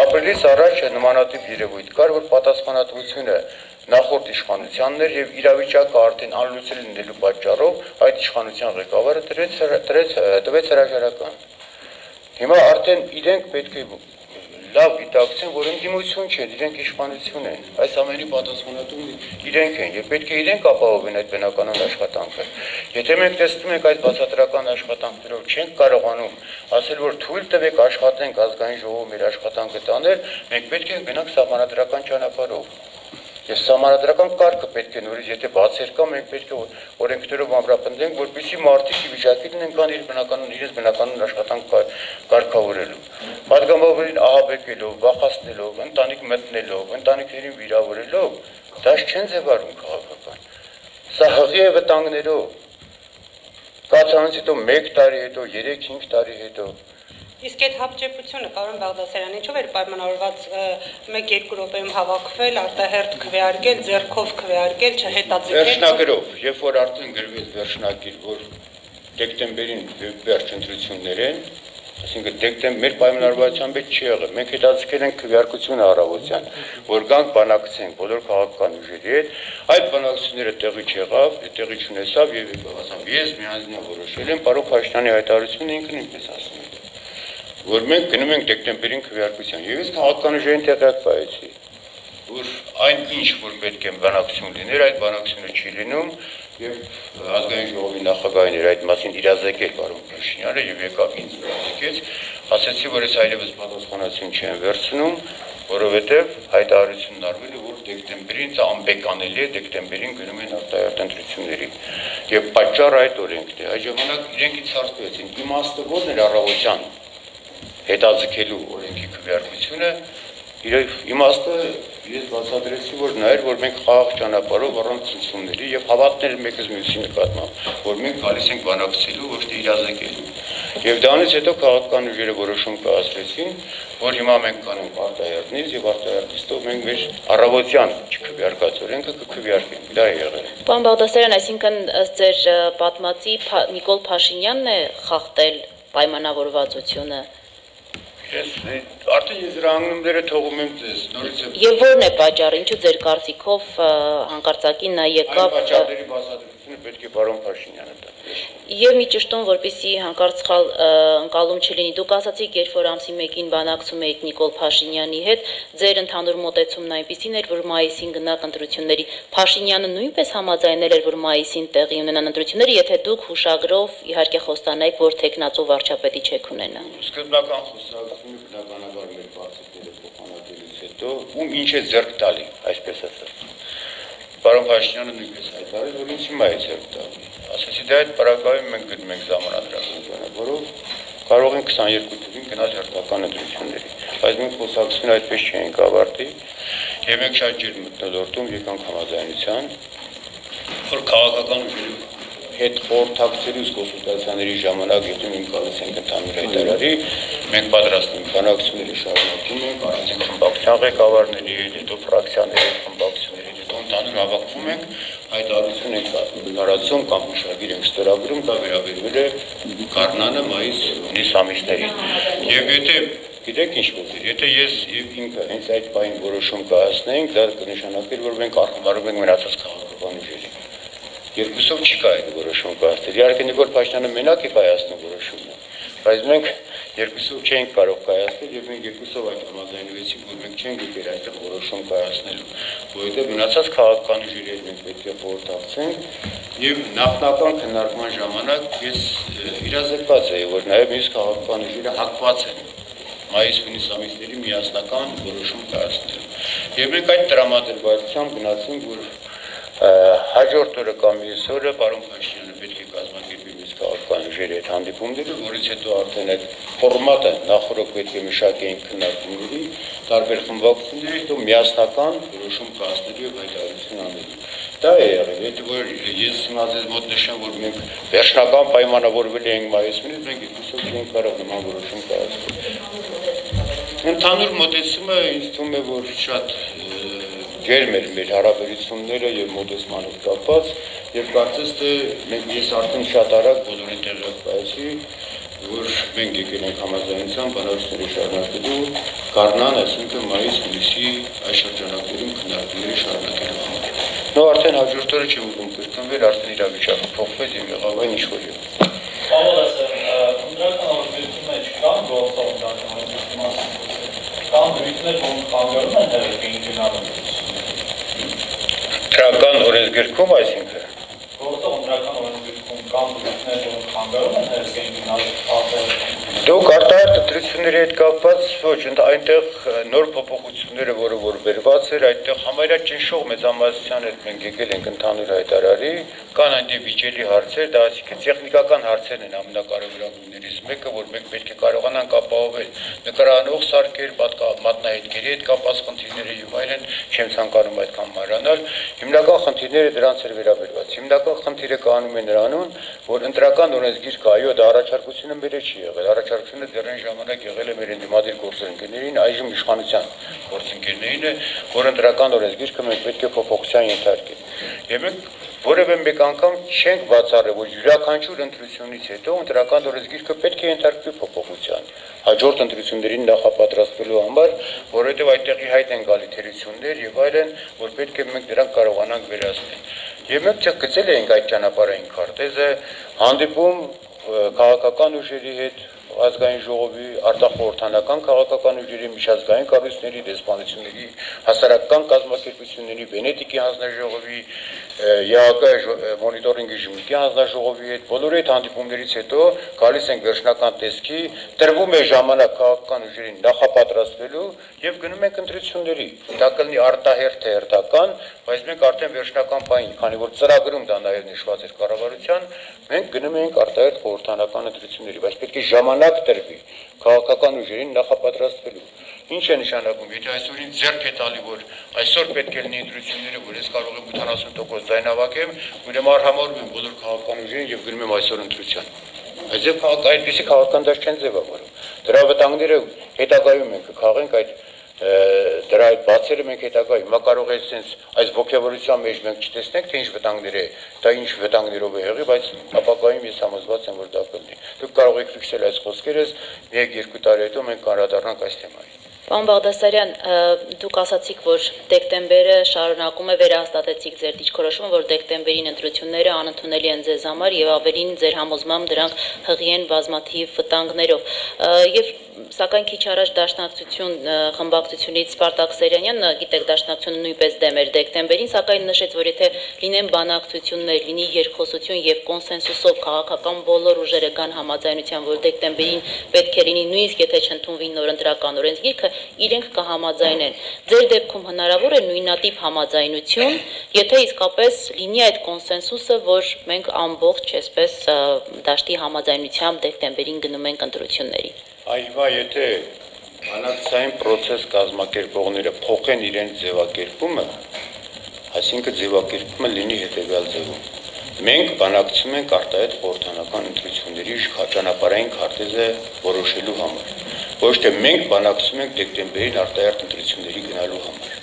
Ապրիլից առաջ նմանատիպ երևույթ կար, որ պատասխանատվությունը նախորդ իշխանությանն էր եւ իրավիճակը արդեն անլուծել լինելու պատճառով այդ իշխանության ղեկավարը տվեց հրաժարական։ Հիմա արդեն իրենք պետք է լավ գիտակցեն, որ ընդդիմություն չեն, իրենք իշխանություն են։ Այս ամենի պատասխանատուն իրենք են եւ պետք է իրենք ապահովեն այդ բնականon աշխատանքը։ Եթե մենք տեսնում ենք այդ բացատրական աշխատանքներով չենք կարողանում ասել, որ թույլ տվեք աշխատենք ազգային ժողովը մեր աշխատանքը տանել, մենք պետք է գնանք սահմանադրական ճանապարհով։ Ես սահմանադրական կարգը պետք է նորից, եթե բացեր կա, մենք պետք է օրենքներով ամրապնդենք, որպեսզի մարդիկ ի վիճակի լինեն կան իրենց բնականon աշխատանք կարգավորելու։ Պատգամավորներին ահաբեկելով, վախացնելով, ընտանիք մտնելով, ընտանիքներին վիրավորելով, դա չեն ձևարում քաղաքական։ Սա հղի է վտանգներով։ Կացանից հետո 1 տարի հետո, 3-5 տարի հետո Իսկ այդ հապճեպությունը, պարոն Բաղդասարյան, ինչով էր պայմանավորված 1-2 րոպեում հավաքվել, արտահերթ քվեարկել, ձեռքով քվեարկել, չհետաձգել։ Վերջնագրով, երբ որ արդեն գրվեց վերջնագիր, որ դեկտեմբերին վերջ ընտրություններ են, այսինքն մեր պայմանավորվածության մեջ չի եղել։ Մենք հետաձգել ենք քվեարկությունը առավոտյան, որ գանք բանակցենք բոլոր քաղաքական ուժերի հետ, այդ բանակցությունները տեղի չեղավ, տեղի չունեցավ եւ ես միանձնյա որոշել եմ պարոն Փաշինյանի հայտարարությունը ինքն ինքս ասում եմ, որ մենք գնում ենք դեկտեմբերին քվեարկության։ Եվ ես քաղաքական ուժերին տեղյակ պահեցի, որ այն ինչ որ պետք է բանակցություն լիներ, այդ բանակցությունը չի լինում եւ ազգային ժողովի նախագահին էր այդ մասին իրազեկել պարոն Փաշինյանը եւ եկավ ինձ իրազեկեց, ասացի, որ ես այլևս պատասխանատվություն չեմ վերցնում, որովհետեւ հայտարարությունն արվել է, որ դեկտեմբերին դա անբեկանելի է, դեկտեմբերին գնում են արտահայտ ընտրությունների։ Եվ պատճառը այդ օրենքն է։ Այդ ժամանակ իրենք ինձ հարցրեցին, իմաստը ո՞րն էր առավոտյան հետաձգելու օրենքի քվեարկությունը, իրավ իմաստը ես բացատրեցի, որ նա էր, որ մենք խաղաղ ճանապարհով առանց ցնցումների եւ հավատներ մեկս մյուսի նկատմամբ, որ մենք գալիս ենք բանակցելու, ոչ թե իրազեկելու։ Եվ դրանից հետո քաղաքական ուժերը որոշում կայացրեցին, որ հիմա մենք կանենք արտահերթից եւ արտահերթից մենք մեր առավոտյան չքվեարկած օրենքը կքվեարկենք։ Դա է եղել։ Պարոն Բաղդասարյան, այսինքն ըստ ձեր պատմածի Նիկոլ Փաշինյանն է խախտել պայմանավորվածությունը։ Ես արդեն ես հանգումները թողում եմ ձեզ, նորից եմ։ Եվ ո՞րն է պատճառը, ինչու ձեր կարծիքով հանկարծակի նա եկավ։ Այն պատճառների բացատրությունը պետք է պարոն Փաշինյանը տա։ Եվ մի ճշտում, որպեսզի հանկարծ սխալ ընկալում չլինի, դուք ասացիք, երբ որ ամսի 1-ին բանակցում էիք Նիկոլ Փաշինյանի հետ, ձեր ընդհանուր մոտեցումն այնպիսին էր, որ մայիսին գնաք ընտրությունների։ Փաշինյանը նույնպես համաձայնել էր, որ մայիսին տեղի ունենան ընտրությունները, եթե դուք հուշագրով իհարկե խոստանայիք, որ տեխնացու վարչապետի չեք ունենա։ Սկզբնական խոսակցությունը բնականաբար մեր բացիկները փոխանակելուց հետո ում ինչ է ձեռք տալի, այսպես ասած։ Պարոն Փաշինյանը նույնպես հայտարարել, որ ինձ հիմա է ձեռք տալի։ Ասացի դա այդ պարագայում մենք գտնում ենք ժամանակահատվածը, որով կարող ենք 22 թվին գնալ հերթական ընտրությունների։ Բայց մենք խոսակցությունը այդպես չենք ավարտի, եւ մենք շատ ջերմ մթնոլորտում եկանք համաձայնության, որ քաղաքական ուժերի հետ խորհրդակցելուց կոնսուլտացիաների ժամանակ եթե մենք գալիս ենք ընդհանուր հայտարարի, մենք պատրաստ ենք բանակցությունների շարունակում ենք, առանցին խմբակցության ղեկավարների հետ, հետո ֆրակցիաների խմբակցությունների հետ, ընդհանուր հավաքվում ենք, հայտարարություն ենք կազմակերպում կամ հուշագիր ենք ստորագրում, դա վերաբերվել է Գառնանը մայիս-հունիս ամիսներին։ Եվ եթե գիտեք ինչ խոսել, եթե ես եւ ինքը հենց այդ բային որոշում կայացնենք, դա կնշանակեր, որ մենք արխիվարում ենք մնացած քաղաքական ուժերին։ Երկուսով չի կարելի որոշում կայացնել։ Իհարկե Նիկոլ Փաշինյանը մենակ է կայացնում որոշումը, բայց մենք երկուսով չենք կարող կայացնել եւ մենք երկուսով այդ համաձայնվեցինք, որ մենք չենք եկել այստեղ որոշում կայացնելու, որովհետեւ մնացած քաղաքական ուժերի հետ մենք պետք է խորհրդակցենք եւ նախնական քննարկման ժամանակ ես իրազեկված եի, որ նաեւ մյուս քաղաքական ուժերը հակված են մայիս-հունիս ամիսների միասնական որոշում կայացնելու։ Եվ մենք այդ տրամադրվածությամբ գնացինք, որ հաջորդ օրը կամ մյուս օրը պարոն Փաշինյանը պետք է կազմակերպի մյուս քաղաքական ուժերի հետ հանդիպումները, որից հետո արդեն այդ ֆորմատը նախորդ պետք է մշակեին քննարկումների, տարբեր խմբակցությունների, հետո միասնական որոշում կայացնելու եւ հայտարարություն անելու։ Դա է եղել, եթե որ ես հիմա ձեզ մոտ նշեմ, որ մենք վերջնական պայմանավորվել ենք մայիսից, մենք երկուսով չենք կարող նման որոշում կայացնել։ Ընդհանուր մոտեցումը ինձ թվում է, որ շատ ջերմ էր մեր հարաբերությունները եւ մոտեցմանով կապված եւ կարծես թե ես արդեն շատ արագ բոլորին տեղեկացի, որ մենք եկել ենք համաձայնության բանակցությունների շարունակելու Գառնան, այսինքն մայիս-հունիսի այս շրջանակներում քննարկումների շարունակելու համար։ Նո արդեն հաջորդ օրը չի ուզում կրկնվել, արդեն իրավիճակը փոխվեց եւ եղավ այն ինչ որ եղավ։ Ընդրական օրենսգրքի մեջ կան գործողություններ, կան դրույթներ, որ խանգարում են հերթին գնալու։ Ընտրական օրենսգրքում, այսինքն գործող ընտրական օրենսգրքում կան դրույթներ, որ խանգարում են հերթին գնալու։ Դուք արտահայտ ընտրությունների հետ կապված ոչ, այնտեղ նոր փոփոխությունները, որ վերված էր, այդտեղ համարյա ճնշող մեծամասնության հետ մենք եկել ենք ընդհանուր հայտարարի, կան այնտեղ վիճելի հարցեր, դա այսինքն տեխնիկական հարցերն են ամենակարևորագույններից մեկը, որ մենք պետք է կարողանանք ապահովել նկարանող սարքեր, մատնահետքերի հետ կապված խնդիրները եւ այլն, չեմ ցանկանում այդքան մանրանալ։ Հիմնական խնդիրները դրանց էր վերաբերված։ Հիմնական խնդիրը կանում է նրանում, որ ընտրական օրենսգիրքը, այո, դա առաջարկությունը մեր չի եղել, առաջարկությունը դեռ այն ժամանակ եղել է մեր ընդդիմադիր գործընկերներին, այժմ իշխանության գործընկերներին է, որ ընտրական օրենսգիրքը մենք պետք է փոփոխության ենթարկենք։ Եվ մենք որևէ մեկ անգամ չենք բացառել, որ յուրաքանչյուր ընտրությունից հետո ընտրական օրենսգիրքը պետք է ենթարկվի փոփոխության հաջորդ ընտրություններին նախապատրաստվելու համար, որովհետև այդտեղի հայտ են գալի թերություններ եւ այլն, որ պետք է մենք դրանք կարողանանք վերացնել։ Եվ մենք չգծել էինք այդ ճանապարհային քարտեզը, հանդիպում քաղաքական ուժերի հետ, ազգային ժողովի, արտախորհրդանական քաղաքական ուժերի, միջազգային կառույցների, դեսպանությունների, հասարակական կազմակերպությունների, Վենետիկի հանձնաժողովի, ԵԱԿ մոնիտորինգի ժմիկի հանձնաժողովի հետ, բոլորի հետ հանդիպումներից հետո գալիս են վերջնական տեսքի, տրվում է ժամանակ քաղաքական ուժերին նախապատրաստվելու եւ գնում ենք ընտրությունների։ Դա կլինի արտահերթ թե հերթական, բայց մենք արդեն վերջնական բային, քանի որ ծրագրում դա նաեւ նշված էր կառավարության, մենք գնում ենք արտահերթ խորհրդանական ընտրությունների, բայց պետք է ժամանակ տրվի քաղաքական ուժերին նախապատրաստվելու։ Ինչ է նշանակում, եթե այսօրին ձեռք է տալի, որ այսօր պետք է լինի ընտրությունները, որ ես կարող եմ 80% ձայնավակեմ, ուրեմն արհամարում եմ բոլոր քաղաքական ուժերին եւ գնում եմ այսօր ընտրության։ Այդպես այդպեսի քաղաքական դաշտ չեն ձևավորում։ Դրա վտանգները հետագայում ենք կխաղենք այդ դրա այդ բացերը մենք հետագա հիմա կարող է sense այս ոգևորության մեջ մենք չտեսնենք թե ինչ վտանգներ է, դա ինչ վտանգներով է եղի, բայց ապագայում ես համոզված եմ որ դա կլինի։ Դուք կարող եք ֆիքսել այս խոսքերս, 1-2 տարի հետո մենք կանդրադառնանք այս թեմային։ Պարոն Բաղդասարյան, դուք ասացիք, որ դեկտեմբերը շարունակում է վերահաստատեցիք ձեր դիրքորոշումը, որ դեկտեմբերին ընտրությունները անընդունելի են ձեզ համար եւ ավելին ձեր համոզմամբ դրանք հղի են բազմաթիվ վտանգներով։ Եվ սակայն քիչ առաջ Դաշնակցություն խմբակցությունից Սպարտակ Սերյանյանը, գիտեք, Դաշնակցությունը նույնպես դեմ էր դեկտեմբերին, սակայն նշեց, որ եթե լինեն բանակցություններ, լինի երկխոսություն եւ կոնսենսուսով քաղաքական բոլոր ուժերը կան համաձայնության, որ դեկտեմբերին պետք է լինի, նույնիսկ եթե չընդունվի նոր ընտրական օրենսգիրքը, իրենք կհամաձայնեն։ Ձեր դեպքում հնարավոր է նույնատիպ համաձայնություն, եթե իսկապես լինի այդ կոնսենսուսը, որ մենք ամբողջ այսպես դաշտի համաձայնությամբ դեկտեմբերին գնում ենք ընտրությունների։ Այժմ եթե բանակցային process կազմակերպողները փոխեն իրենց ձևակերպումը, այսինքն ձևակերպումը լինի հետևյալ ձևով։ Մենք բանակցում ենք արտահայտ խորհրդանական ընտրությունների ճանապարհային քարտեզը որոշելու համար։ Ոչ թե մենք բանակցում ենք դեկտեմբերին արտահայտ ընտրությունների գնալու համար։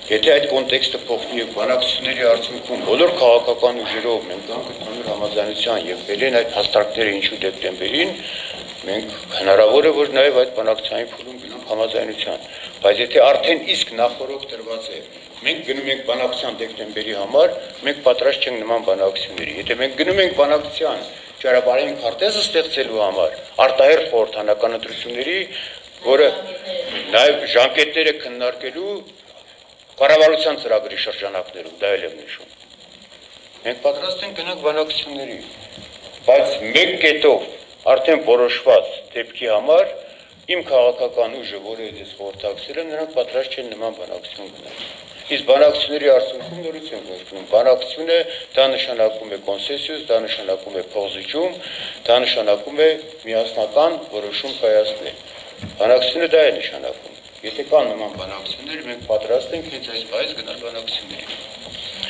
Եթե այդ կոնտեքստը փոխվի եւ բանակցությունների արդյունքում բոլոր քաղաքական ուժերով մենք գանք ընդհանուր համաձայնության եւ բերեն այդ հաստատները ինչու դեկտեմբերին, մենք հնարավոր է որ նաեւ այդ բանակցային փուլում գնանք համաձայնության, բայց եթե արդեն իսկ նախորդ տրված է մենք գնում ենք բանակցության դեկտեմբերի համար, մենք պատրաստ չենք նման բանակցությունների։ Եթե մենք գնում ենք բանակցության ճանապարհային քարտեզը ստեղծելու համար, արտահերթ խորհրդանական ընտրությունների, որը նաեւ ժամկետները քննարկելու կառավարության ծրագրի շրջանակներում, դա էլ եմ նշում։ Մենք պատրաստ ենք գնանք բանակցությունների, բայց մեկ կետով արդեն որոշված դեպքի համար իմ քաղաքական ուժը, որը ես խորհրդակցել եմ, նրանք պատրաստ չեն նման բանակցություն գնալ։ Իսկ բանակցությունների արդյունքում նորից են գործում։ Բանակցությունը դա նշանակում է կոնսենսուս, դա նշանակում է փոխզիջում, դա նշանակում է միասնական որոշում կայացնել։ Բանակցությունը դա է նշանակում։ Եթե կան նման բանակցություններ, մենք պատրաստ ենք հենց այս բայից գնալ բանակցությունների։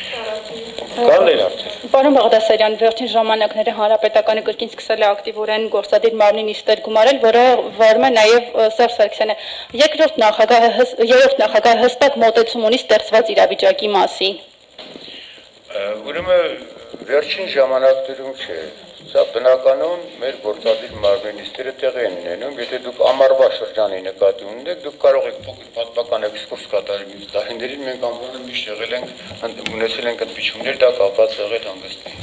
Կարելի է արդեն։ Պարոն Բաղդասարյան, վերջին ժամանակները հանրապետականը կրկին սկսել է ակտիվորեն գործադիր մարմնի նիստեր գումարել, որը վարում է նաև Սերժ Սարգսյանը։ Երրորդ նախագահը հստակ մոտեցում ունի ստեղծված իրավիճակի մասին։ Ուրեմն վերջին ժամանակներում չէ։ Սա բնականon մեր գործադիր մարմնի նիստերը տեղի են ունենում, եթե դուք ամառվա շրջանի նկատի ունեք, դուք կարող եք փոքր պատմական էքսկուրս կատարել մյուս տարիներին, մենք ամբողջ միշտ եղել ենք ունեցել ենք ընդմիջումներ, դա կապված եղել հանգստի։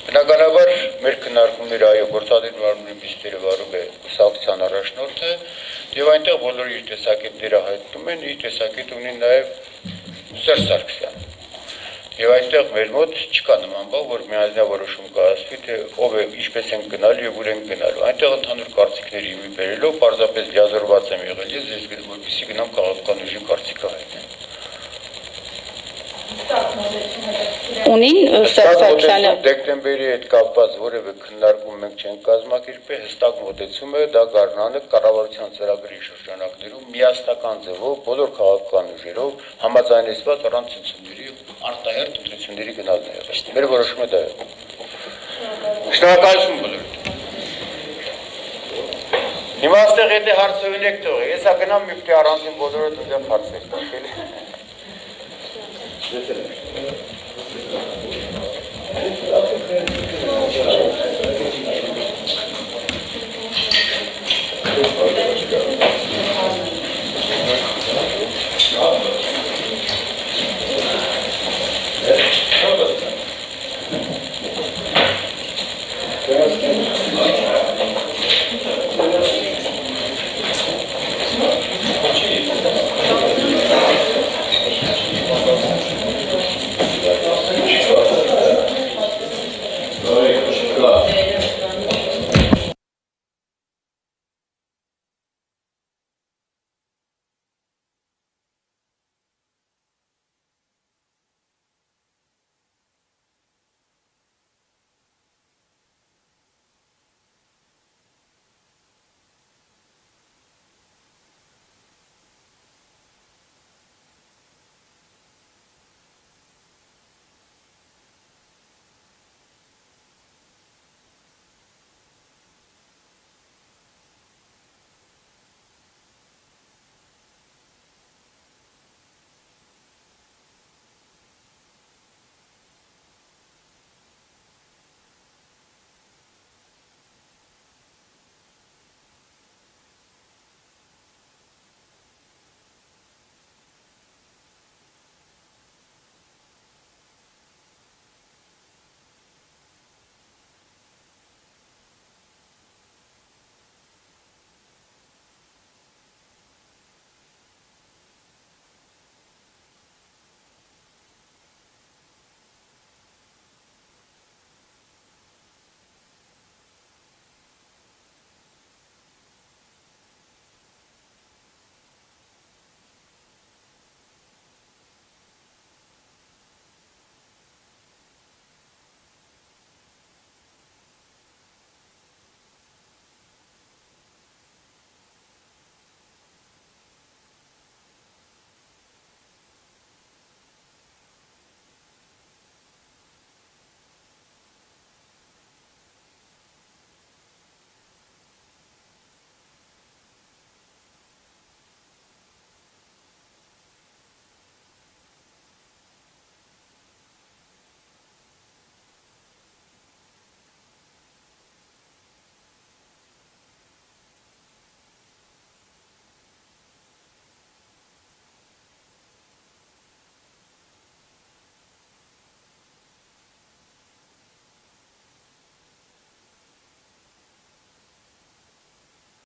Բնականաբար մեր քննարկումները այո գործադիր մարմնի նիստերը վարում է կուսակցության առաջնորդը եւ այնտեղ բոլոր իր տեսակետները հայտնում են, իր տեսակետ ունի նաեւ Սերժ Սարգսյանը։ Եվ այստեղ մեր մոտ չկա նման բան, որ միանձնյա որոշում կայացվի, թե ով է, ինչպես են գնալու եւ ուր են գնալու։ Այնտեղ ընդհանուր կարծիքների մի բերելով պարզապես լիազորված եմ եղել ես գիտեմ, որպեսզի գնամ քաղաքական ուժի կարծիքը հայտնեմ։ Ունին Սերժ Սարգսյանը դեկտեմբերի հետ կապված որևէ քննարկում մենք չենք կազմակերպել, հստակ մոտեցումը դա գարնանը կառավարության ծրագրի շրջանակներում միասնական ձևով բոլոր քաղաքական ուժերով համաձայնեցված առանց ցնցումների արտահերթ ընտրությունների գնալն է եղել։ Մեր որոշումը դա է։ Շնորհակալություն բոլորին։ Հիմա այստեղ եթե հարցը ունեք թողեք, ես հա գնամ մի քիչ առանձին բոլորը դեռ հարցեր տալ։